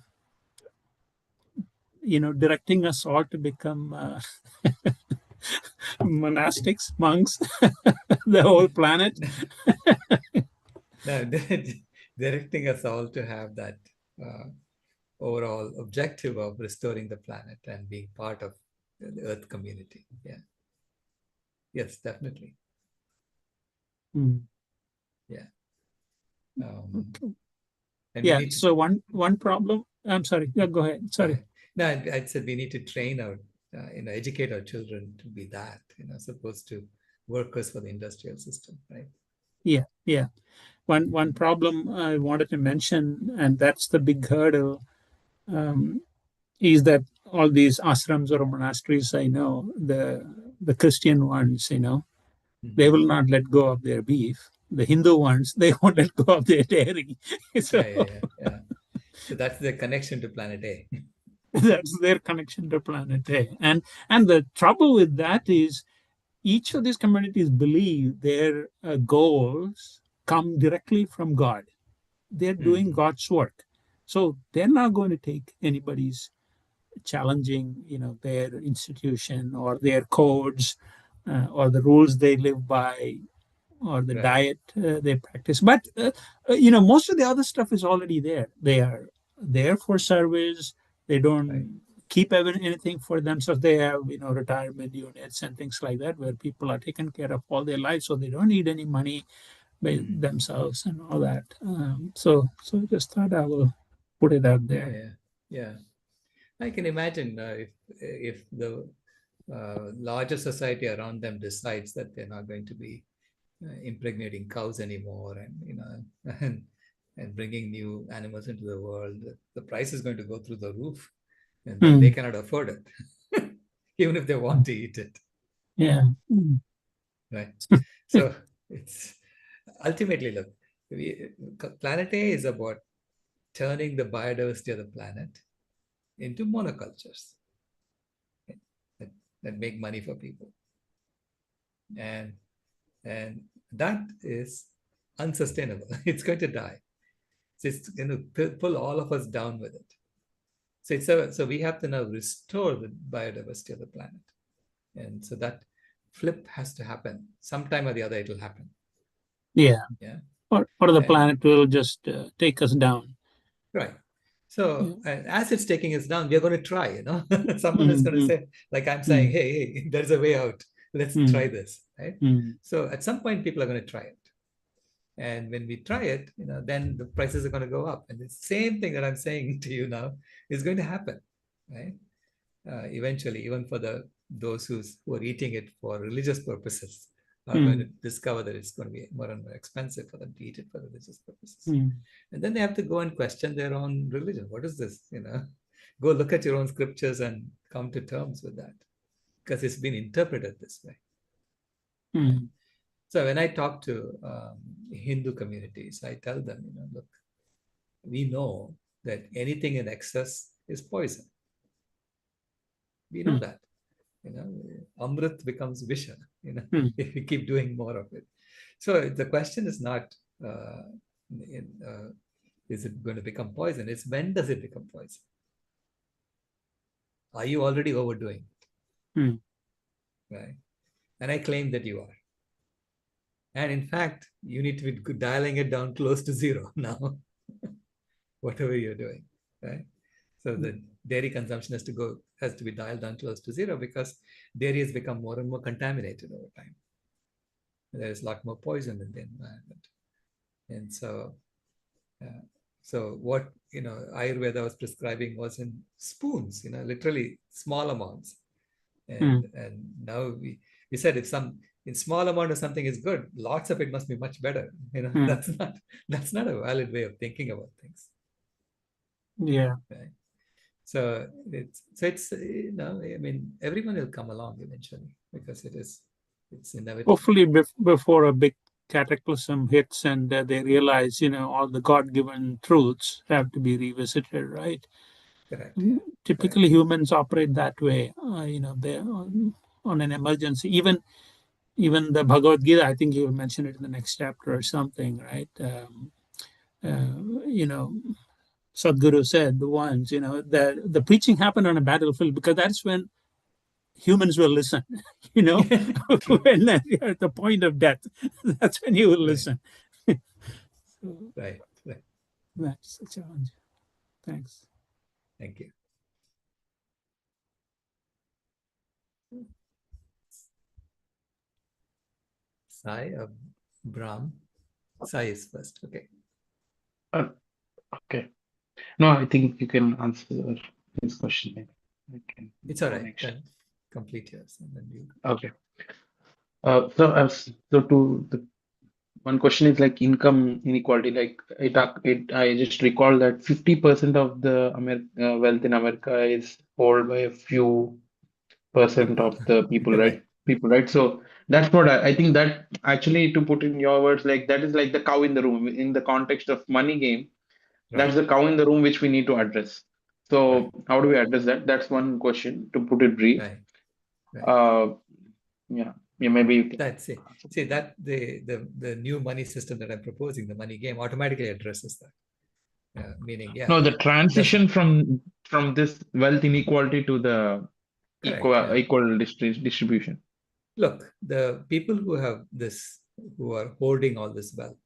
S6: directing us all to become monastics, monks, the whole planet.
S4: Now, directing us all to have that overall objective of restoring the planet and being part of the Earth community. Yeah. Yes, definitely. Yeah.
S6: Okay.
S4: And
S6: Yeah. So one problem. I'm sorry. Yeah, go ahead. Sorry.
S4: No, I said we need to train our, educate our children to be that, supposed to workers for the industrial system, right?
S6: Yeah. Yeah. One problem I wanted to mention, and that's the big hurdle, is that all these ashrams or monasteries, I know the Christian ones, they will not let go of their beef. The Hindu ones, they won't let go of their dairy. So
S4: Yeah. So that's the connection to Planet A.
S6: that's their connection to Planet A. And the trouble with that is each of these communities believe their goals come directly from God. They're doing God's work. So they're not going to take anybody's challenging, their institution or their codes or the rules they live by or the
S4: Right.
S6: diet they practice. But, most of the other stuff is already there. They are there for service. They don't keep anything for themselves. They have, retirement units and things like that where people are taken care of all their lives. So they don't need any money by themselves and all that. So I just thought I will put it out there.
S4: Yeah. I can imagine if the larger society around them decides that they're not going to be impregnating cows anymore, and and bringing new animals into the world, the price is going to go through the roof, and then they cannot afford it, even if they want to eat it.
S6: Yeah.
S4: Right. So it's ultimately, look, Planet A is about turning the biodiversity of the planet into monocultures that, that make money for people. And that is unsustainable. It's going to die. So it's going to pull all of us down with it. So we have to now restore the biodiversity of the planet. And so that flip has to happen. Sometime or the other, it'll happen.
S6: Yeah.
S4: Yeah.
S6: Or the planet will just take us down.
S4: Right. So as it's taking us down, we're going to try, Someone is going to say, like I'm saying, hey, there's a way out. Let's try this, right? So at some point, people are going to try it. And when we try it, then the prices are going to go up. And the same thing that I'm saying to you now is going to happen, right? Eventually, even for those who are eating it for religious purposes, are going to discover that it's going to be more and more expensive for them to eat it for religious purposes. And then they have to go and question their own religion. What is this? Go look at your own scriptures and come to terms with that, because it's been interpreted this way. So when I talk to Hindu communities, I tell them, look, we know that anything in excess is poison. We know that. Amrit becomes Visha, if we keep doing more of it. So the question is not, is it going to become poison? It's when does it become poison? Are you already overdoing it? Right? And I claim that you are. And in fact, you need to be dialing it down close to zero now, whatever you're doing, right? So the dairy consumption has to be dialed down close to zero, because dairy has become more and more contaminated over time. There is a lot more poison in the environment. And so what Ayurveda was prescribing was in spoons, literally small amounts. And now we said if in small amount of something is good, lots of it must be much better. That's not a valid way of thinking about things.
S6: Yeah.
S4: Right? So it's I mean, everyone will come along eventually, because it's inevitable.
S6: Hopefully before a big cataclysm hits and they realize, all the God-given truths have to be revisited, right?
S4: Correct.
S6: Typically, humans operate that way. They on an emergency. Even the Bhagavad Gita, I think you will mention it in the next chapter or something, right? Sadhguru said once, the preaching happened on a battlefield, because that's when humans will listen. When you're at the point of death, that's when you will listen.
S4: Right.
S6: That's a challenge. Thanks.
S4: Thank you. Sai or Brahm? Sai is first. Okay.
S5: Okay. No, I think you can answer his question.
S4: It's all right. Complete yours and then you.
S5: Okay. So to the one question is like income inequality. Like I just recall that 50% of the wealth in America is held by a few percent
S4: People.
S5: of the people, right? People, right? So that's what I think that actually, to put in your words, like that is like the cow in the room in the context of money game. That's the cow in the room which we need to address. So how do we address that? That's one question to put it brief.
S4: Right.
S5: Yeah, maybe you can.
S4: That's it. See that the new money system that I'm proposing, the money game, automatically addresses that. Meaning,
S5: No, the transition from this wealth inequality to the equal distribution.
S4: Look, the people who have this, who are holding all this wealth,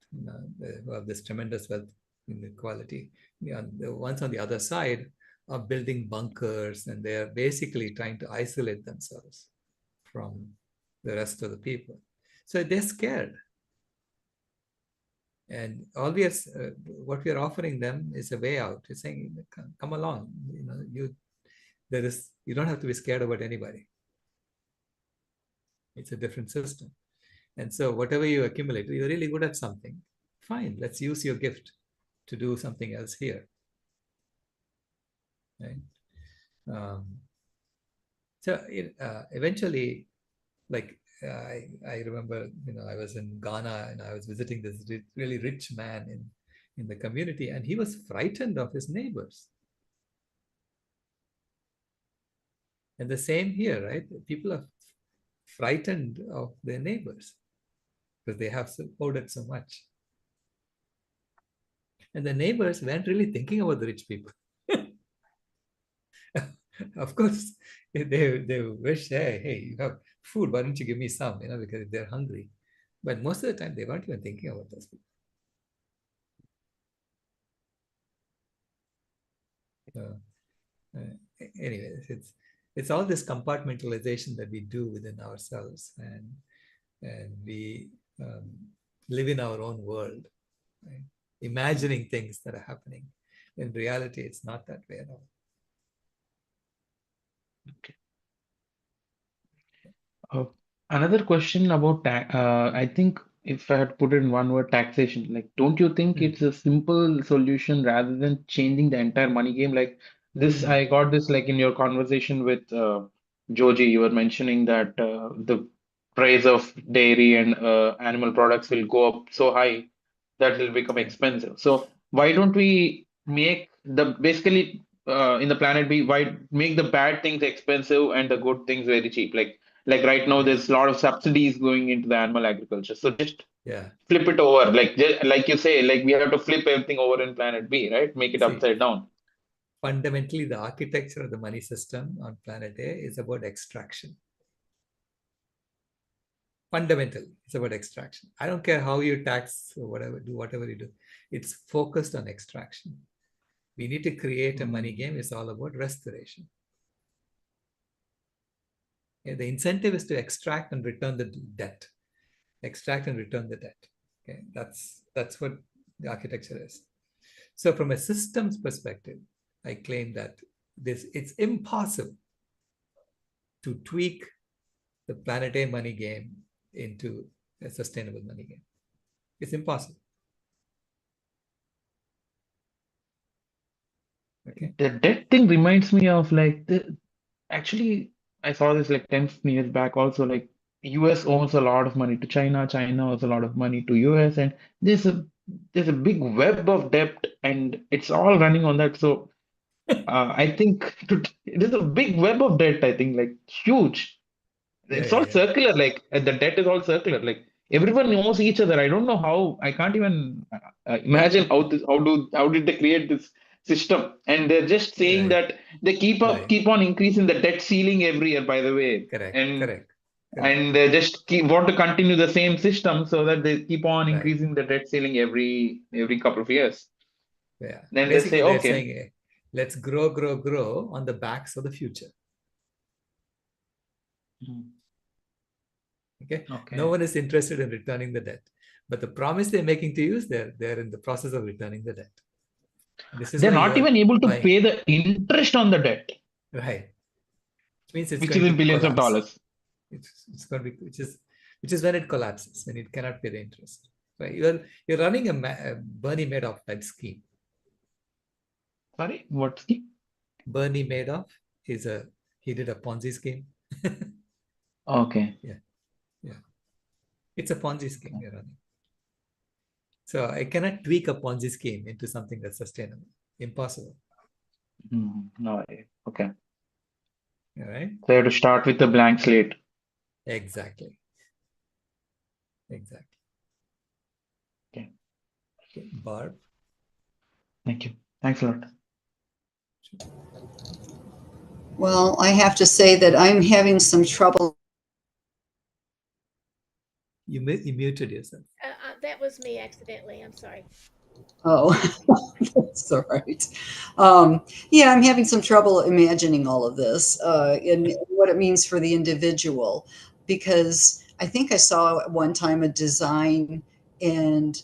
S4: who have this tremendous wealth inequality, the ones on the other side are building bunkers, and they are basically trying to isolate themselves from the rest of the people. So they're scared. And what we are offering them is a way out. It's saying, come along. You don't have to be scared about anybody. It's a different system. And so whatever you accumulate, you're really good at something. Fine, let's use your gift to do something else here. Right? So eventually, like I remember, I was in Ghana and I was visiting this really rich man in the community, and he was frightened of his neighbors. And the same here, right? People are frightened of their neighbors because they have supported so much. And the neighbors weren't really thinking about the rich people. Of course, they wish, hey, you have food, why don't you give me some, because they're hungry. But most of the time, they weren't even thinking about those people. Anyways, it's all this compartmentalization that we do within ourselves, and we live in our own world, right? Imagining things that are happening. In reality, it's not that way at all.
S5: Okay. Another question about I think if I had put it in one word, taxation. Like, don't you think it's a simple solution rather than changing the entire money game? Like this, I got this like in your conversation with Joji. You were mentioning that the price of dairy and animal products will go up so high that will become expensive. So why don't we make the basically in the planet B, why make the bad things expensive and the good things very cheap? Like right now, there's a lot of subsidies going into the animal agriculture. So just
S4: Yeah.
S5: flip it over, like you say, like we have to flip everything over in planet B, right? Make it
S4: See,
S5: upside down.
S4: fundamentally, the architecture of the money system on planet A is about extraction. Fundamentally, it's about extraction. I don't care how you tax or whatever, do whatever you do. It's focused on extraction. We need to create a money game. It's all about restoration. The incentive is to extract and return the debt. Extract and return the debt. Okay, that's what the architecture is. So from a systems perspective, I claim that it's impossible to tweak the planet A money game into a sustainable money game. It's impossible. Okay.
S5: The debt thing reminds me of like actually I saw this like 10 years back also, like US owes a lot of money to China, China owes a lot of money to US, and there's a big web of debt and it's all running on that. So I think it is a big web of debt, I think, like huge. It's all
S4: Yeah.
S5: circular, like the debt is all circular. Like everyone knows each other. I don't know how. I can't even imagine how did they create this system? And they're just saying
S4: Right.
S5: that they
S4: Right.
S5: keep on increasing the debt ceiling every year. By the way, and
S4: Correct.
S5: they just want to continue the same system so that they keep on
S4: Right.
S5: increasing the debt ceiling every couple of years.
S4: Yeah.
S5: Then they
S4: Basically,
S5: say,
S4: they're
S5: okay,
S4: saying, let's grow on the backs of the future. Okay.
S5: okay.
S4: No one is interested in returning the debt, but the promise they're making to you is they're in the process of returning the debt. This is
S5: They're
S4: why
S5: not
S4: you're
S5: even able to
S4: buying.
S5: pay the interest on the debt,
S4: Right. Which means it's
S5: which is
S4: going to
S5: in billions of
S4: collapse.
S5: dollars.
S4: It's going to be, which is when it collapses, when it cannot pay the interest. Right. You're running a Bernie Madoff type scheme.
S5: Sorry, what scheme?
S4: Bernie Madoff he did a Ponzi scheme.
S5: Okay.
S4: Yeah. It's a Ponzi scheme you're running. So I cannot tweak a Ponzi scheme into something that's sustainable. Impossible.
S5: No, okay.
S4: All right.
S5: So you have to start with a blank slate.
S4: Exactly.
S5: Okay.
S4: Barb.
S5: Thank you. Thanks a lot.
S7: Well, I have to say that I'm having some trouble.
S4: You muted yourself.
S2: That was me accidentally. I'm sorry.
S7: Oh, that's all right. Yeah, I'm having some trouble imagining all of this and what it means for the individual, because I think I saw at one time a design, and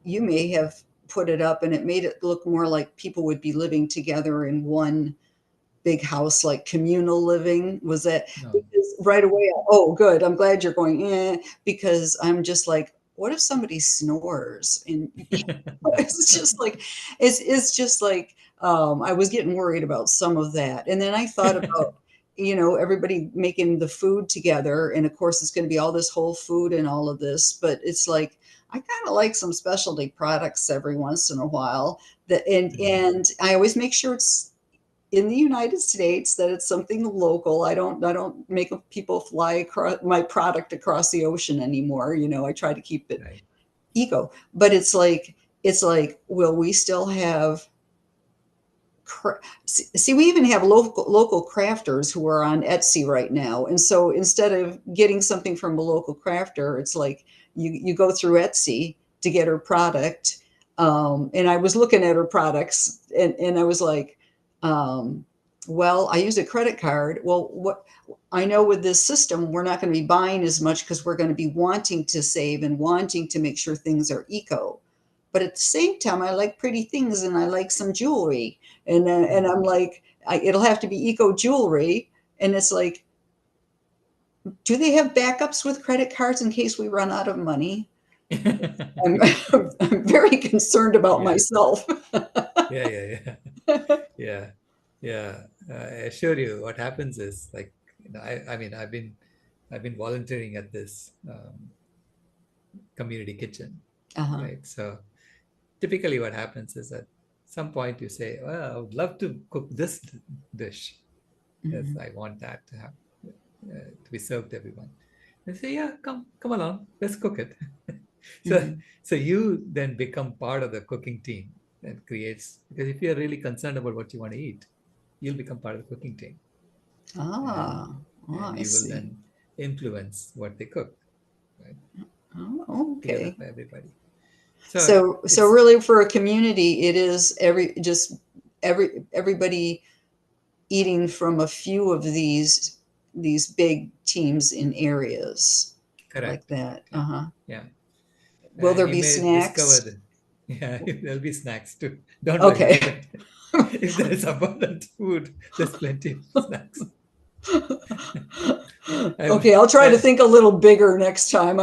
S7: you may have put it up, and it made it look more like people would be living together in one big house, like communal living. Was that?
S4: No.
S7: Because right away? Oh, good. I'm glad you're going, because I'm just like, what if somebody snores? And it's just like I was getting worried about some of that. And then I thought about everybody making the food together. And of course, it's going to be all this whole food and all of this, but it's like, I kind of like some specialty products every once in a while and I always make sure it's in the United States, that it's something local. I don't make people fly across my product across the ocean anymore. I try to keep it
S4: Right.
S7: eco, but it's like, will we still have see, we even have local crafters who are on Etsy right now. And so instead of getting something from a local crafter, it's like you go through Etsy to get her product. And I was looking at her products and I was like, well, I use a credit card. Well, what I know with this system, we're not going to be buying as much because we're going to be wanting to save and wanting to make sure things are eco. But at the same time, I like pretty things and I like some jewelry. And I'm like, it'll have to be eco jewelry. And it's like, do they have backups with credit cards in case we run out of money? I'm, I'm very concerned about
S4: Yeah.
S7: myself.
S4: Yeah. I assure you, what happens is like, I mean, I've been volunteering at this community kitchen,
S7: Uh-huh.
S4: right? So typically, what happens is at some point you say, "Well, I would love to cook this dish. Yes,
S7: Mhm.
S4: I want that to have to be served to everyone." They say, "Yeah, come along, let's cook it." so,
S7: Mhm.
S4: so you then become part of the cooking team that creates, because if you're really concerned about what you want to eat, you'll become part of the cooking team, and
S7: I
S4: you will
S7: see.
S4: then influence what they cook, right?
S7: Oh,
S4: Together
S7: okay.
S4: for everybody. So
S7: So
S4: it's
S7: really for a community, it is everybody eating from a few of these big teams in areas like
S4: correct.
S7: that.
S4: Yeah,
S7: Uh-huh.
S4: yeah.
S7: Will
S4: And
S7: there
S4: you
S7: be
S4: may discover
S7: snacks?
S4: that, yeah, there'll be snacks too. Don't worry,
S7: Okay.
S4: if there's abundant food, there's plenty of snacks. I've,
S7: Okay, I'll try to
S4: I,
S7: think a little bigger next time.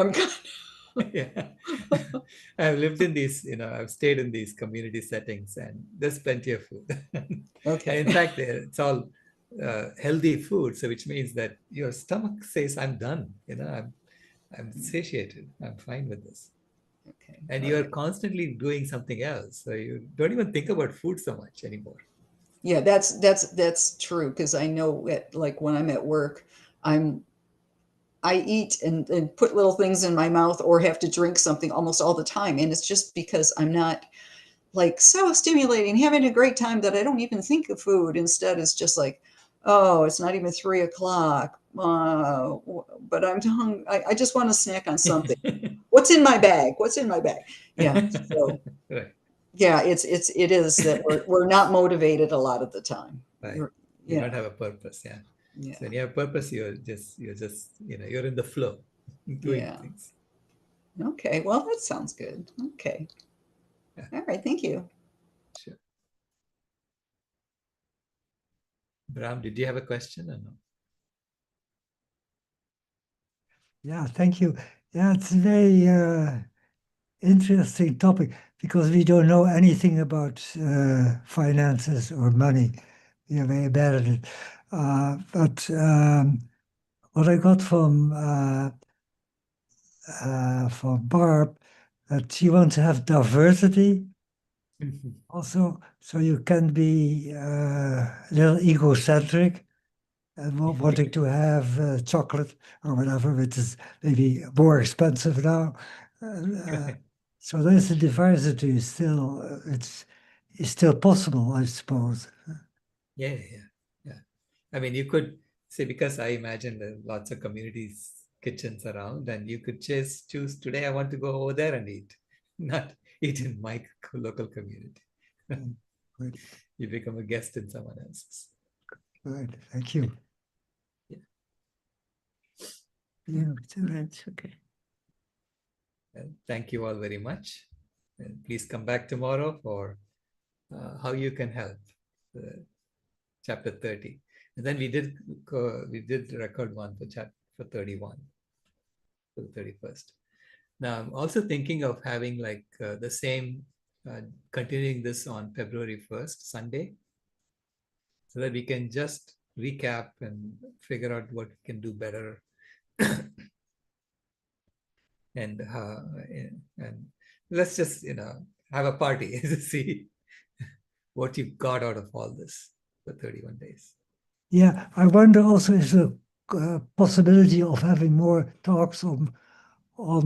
S4: yeah, I've lived in these, I've stayed in these community settings, and there's plenty of food. And in
S7: Okay.
S4: fact, it's all healthy food, so which means that your stomach says, "I'm done. I'm satiated. I'm fine with this."
S7: Okay.
S4: And
S7: All
S4: you are
S7: right.
S4: constantly doing something else, so you don't even think about food so much anymore.
S7: Yeah, that's true because I know like when I'm at work, I'm I eat and put little things in my mouth or have to drink something almost all the time. And it's just because I'm not like so stimulating, having a great time that I don't even think of food. Instead, it's just like, oh, it's not even 3 o'clock. But I'm hungry. I just want to snack on something. What's in my bag? What's in my bag? Yeah. So
S4: Right,
S7: yeah, it is that we're not motivated a lot of the time.
S4: right.
S7: We're,
S4: You don't
S7: yeah,
S4: have a purpose, yeah.
S7: yeah,
S4: So when you have purpose, you're just you're in the flow, doing
S7: yeah.
S4: things.
S7: Okay. Well, that sounds good. Okay.
S4: Yeah,
S7: All right. Thank you.
S4: sure. Bram, did you have a question or no?
S8: Yeah, thank you. Yeah, it's a very interesting topic because we don't know anything about finances or money. We are very bad at it. But what I got from Barb, that she wants to have diversity also, so you can be a little egocentric and wanting to have chocolate or whatever, which is maybe more expensive now.
S4: Right.
S8: So there's a diversity still. It's still possible, I suppose.
S4: Yeah. I mean, you could say, because I imagine there are lots of communities, kitchens around, and you could just choose today, I want to go over there and eat, not eat in my local community.
S8: Mm, Good,
S4: You become a guest in someone else's.
S8: good. Thank you.
S4: Yeah.
S8: Yeah, that's okay.
S4: Well, thank you all very much. And please come back tomorrow for how you can help, chapter 30. And then we did record one for chapter 31 to the 31st. Now I'm also thinking of having like the same, continuing this on February 1st, Sunday, so that we can just recap and figure out what we can do better. and and let's just have a party to see what you got out of all this for 31 days.
S8: Yeah, I wonder also is there a possibility of having more talks on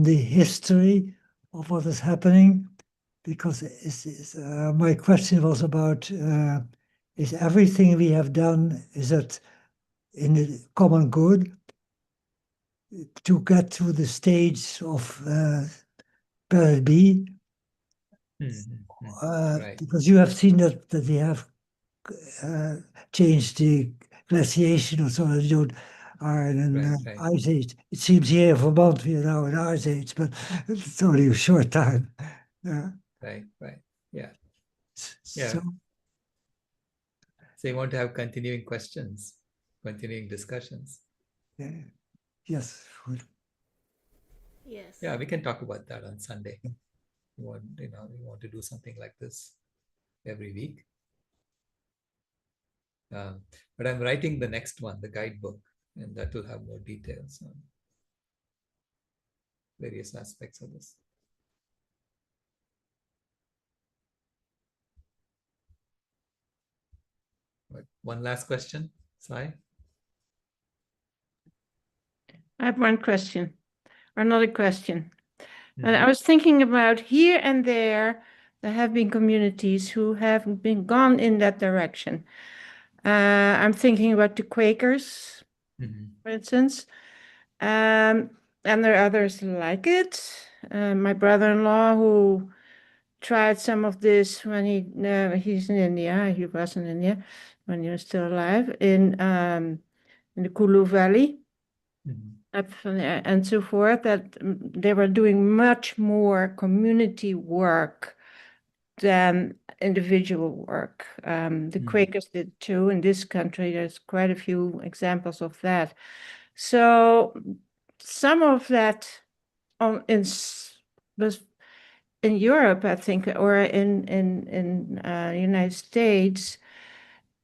S8: the history of what is happening, because my question was about is everything we have done, is it in the common good to get to the stage of Planet B?
S4: Right,
S8: Because you have seen that we have changed the glaciation or so that you are in an
S4: right,
S8: ice age. It seems here for months we are now in ice age, but it's only a short time.
S4: right. Yeah.
S8: So
S4: So you want to have continuing questions, continuing discussions.
S8: yes.
S2: Yes.
S4: Yeah, we can talk about that on Sunday. We want to do something like this every week. But I'm writing the next one, the guidebook, and that will have more details on various aspects of this. But one last question, Sai?
S9: I have one question, or another question. And I was thinking about here and there have been communities who have been gone in that direction. I'm thinking about the Quakers, for instance. And there are others like it. My brother-in-law who tried some of this when he's in India. He was in India when he was still alive in the Kulu Valley. And so forth, that they were doing much more community work than individual work. The Quakers did too. In this country, there's quite a few examples of that. So some of that was in Europe, I think, or in United States,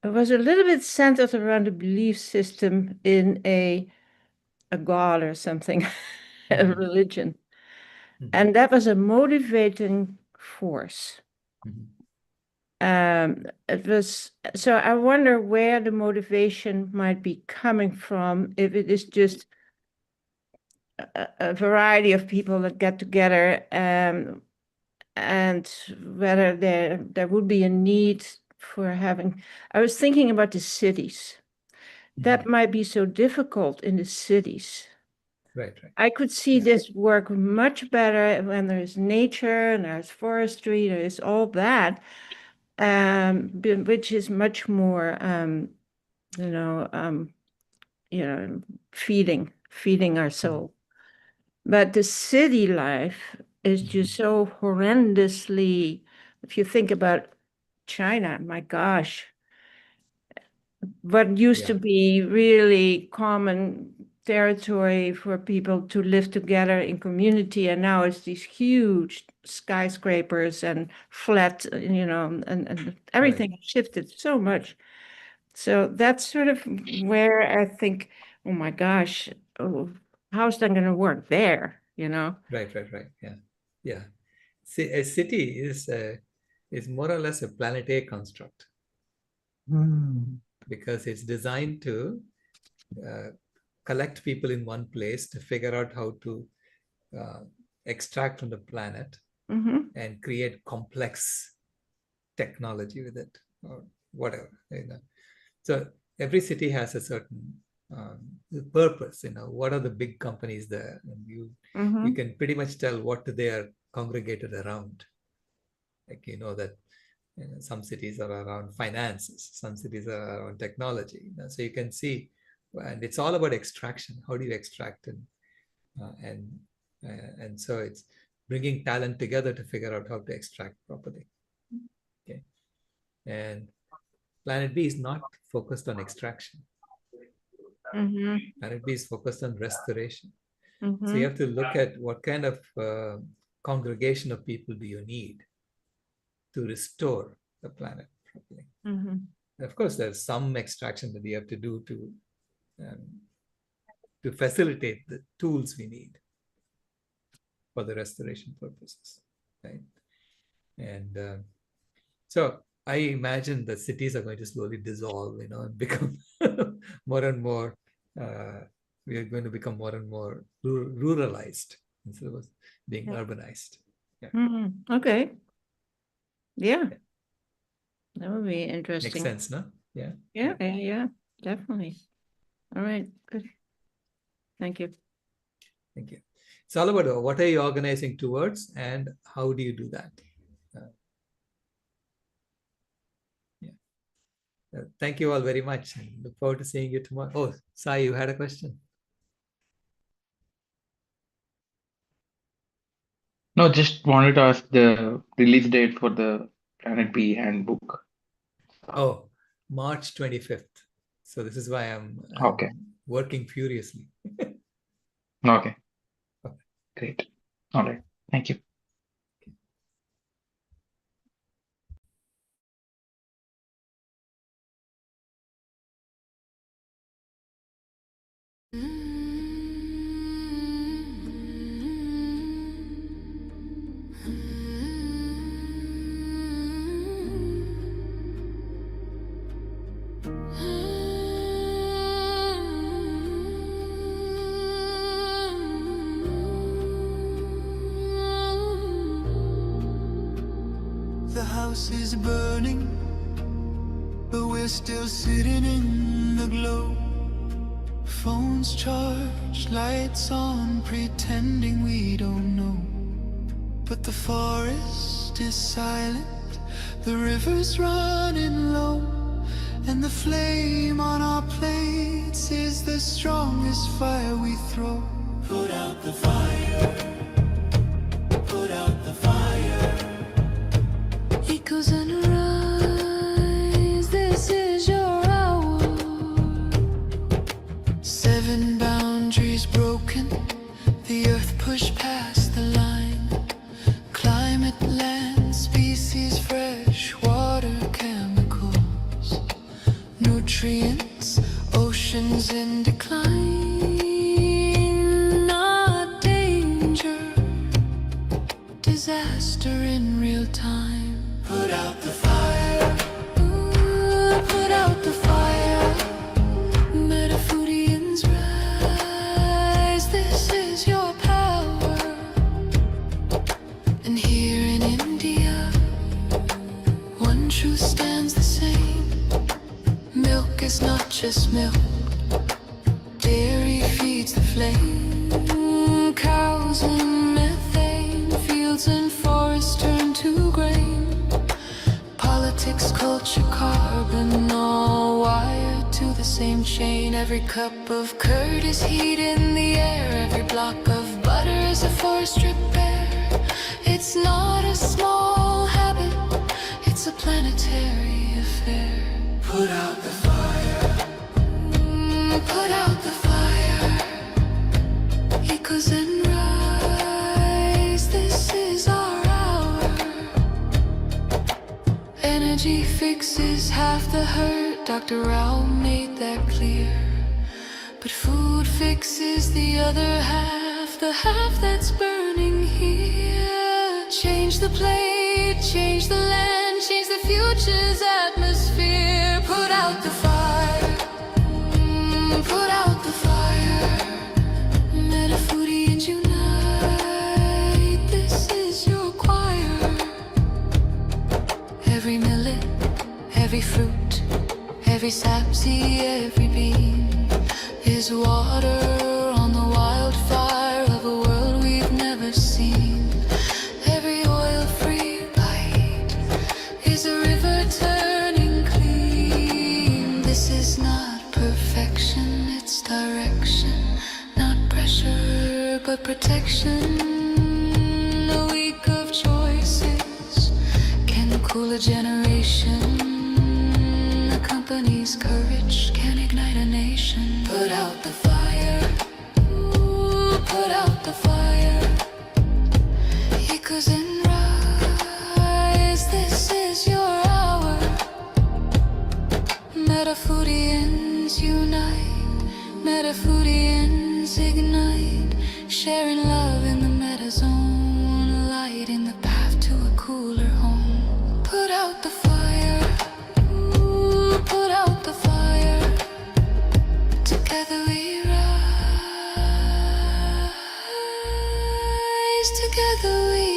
S9: it was a little bit centered around the belief system in a god or something, a religion. And that was a motivating force. It was, so I wonder where the motivation might be coming from, if it is just a variety of people that get together, and whether there would be a need for having, I was thinking about the cities. That might be so difficult in the cities.
S4: Right.
S9: I could see this work much better when there is nature and there's forestry, there is all that, which is much more, feeding our soul. But the city life is just so horrendously, if you think about China, my gosh, what used to be really common territory for people to live together in community, and now it's these huge skyscrapers and flat, and everything has shifted so much. So that's sort of where I think, oh my gosh, how's that going to work there?
S4: Right. Yeah. See, a city is more or less a planet A construct because it's designed to collect people in one place to figure out how to extract from the planet and create complex technology with it or whatever. So every city has a certain purpose. What are the big companies there? And you can pretty much tell what they are congregated around. Like that some cities are around finances, some cities are around technology. So you can see, and it's all about extraction. How do you extract and so it's bringing talent together to figure out how to extract properly. Okay, and Planet B is not focused on extraction. Planet B is focused on restoration. So you have to look at what kind of congregation of people do you need to restore the planet properly. Of course, there's some extraction that we have to do to facilitate the tools we need for the restoration purposes, right? And so I imagine the cities are going to slowly dissolve, and become more and more. We are going to become more and more ruralized instead of being urbanized. Yeah.
S9: Okay. Yeah. That would be interesting.
S4: Makes sense, no? Yeah.
S9: Yeah, definitely. All right, good. Thank you.
S4: Thank you. It's all about what are you organizing towards and how do you do that? Thank you all very much. And look forward to seeing you tomorrow. Oh, Sai, you had a question?
S5: No, just wanted to ask the release date for the Planet B handbook.
S4: Oh, March 25th. So this is why I'm
S5: Okay.
S4: working furiously.
S5: Okay. Great. All right. Thank you.
S1: The house is burning, but we're still sitting in the glow. Phones charged, lights on, pretending we don't know. But the forest is silent, the river's running low, and the flame on our plates is the strongest fire we throw. Put out the fire, put out the fire. Echoes and rise, this is your hour. 7 boundaries broken, the earth pushed past the line. Climate, land, species, fresh water, chemicals, nutrients, oceans in decline. Not danger, disaster in real time. Put out the fire, put out the fire. Metafoodians rise, this is your power. And here in India, one truth stands the same. Milk is not just milk, dairy feeds the flame. Cows and methane, fields and forests turn to grain. Politics, culture, carbon, all wired to the same chain. Every cup of curd is heat in the air. Every block of butter is a forest repair. It's not a small habit, it's a planetary affair. Put out the fire, put out the fire. Echoes and rise, this is our hour. Energy fixes half the hurt, Dr. Rao made that clear. But food fixes the other half, the half that's burning here. Change the plate, change the land, change the future's atmosphere. Put out the fire, put out the fire. Metafoodians unite, this is your choir. Every millet, every fruit, every sapseed, every bean is water on the wildfire of a world we've never seen. Every oil-free bite is a river turning clean. This is not perfection, it's direction. Not pressure, but protection. A week of choices can cool a generation. A company's courage can ignite a nation. Put out the fire, ooh, put out the fire. Echoes and rise, this is your hour. Metafoodians unite, Metafoodians ignite, sharing love in the meta zone, light in the path to a cooler home. Put out the fire, ooh, put out the fire. Together we rise, together we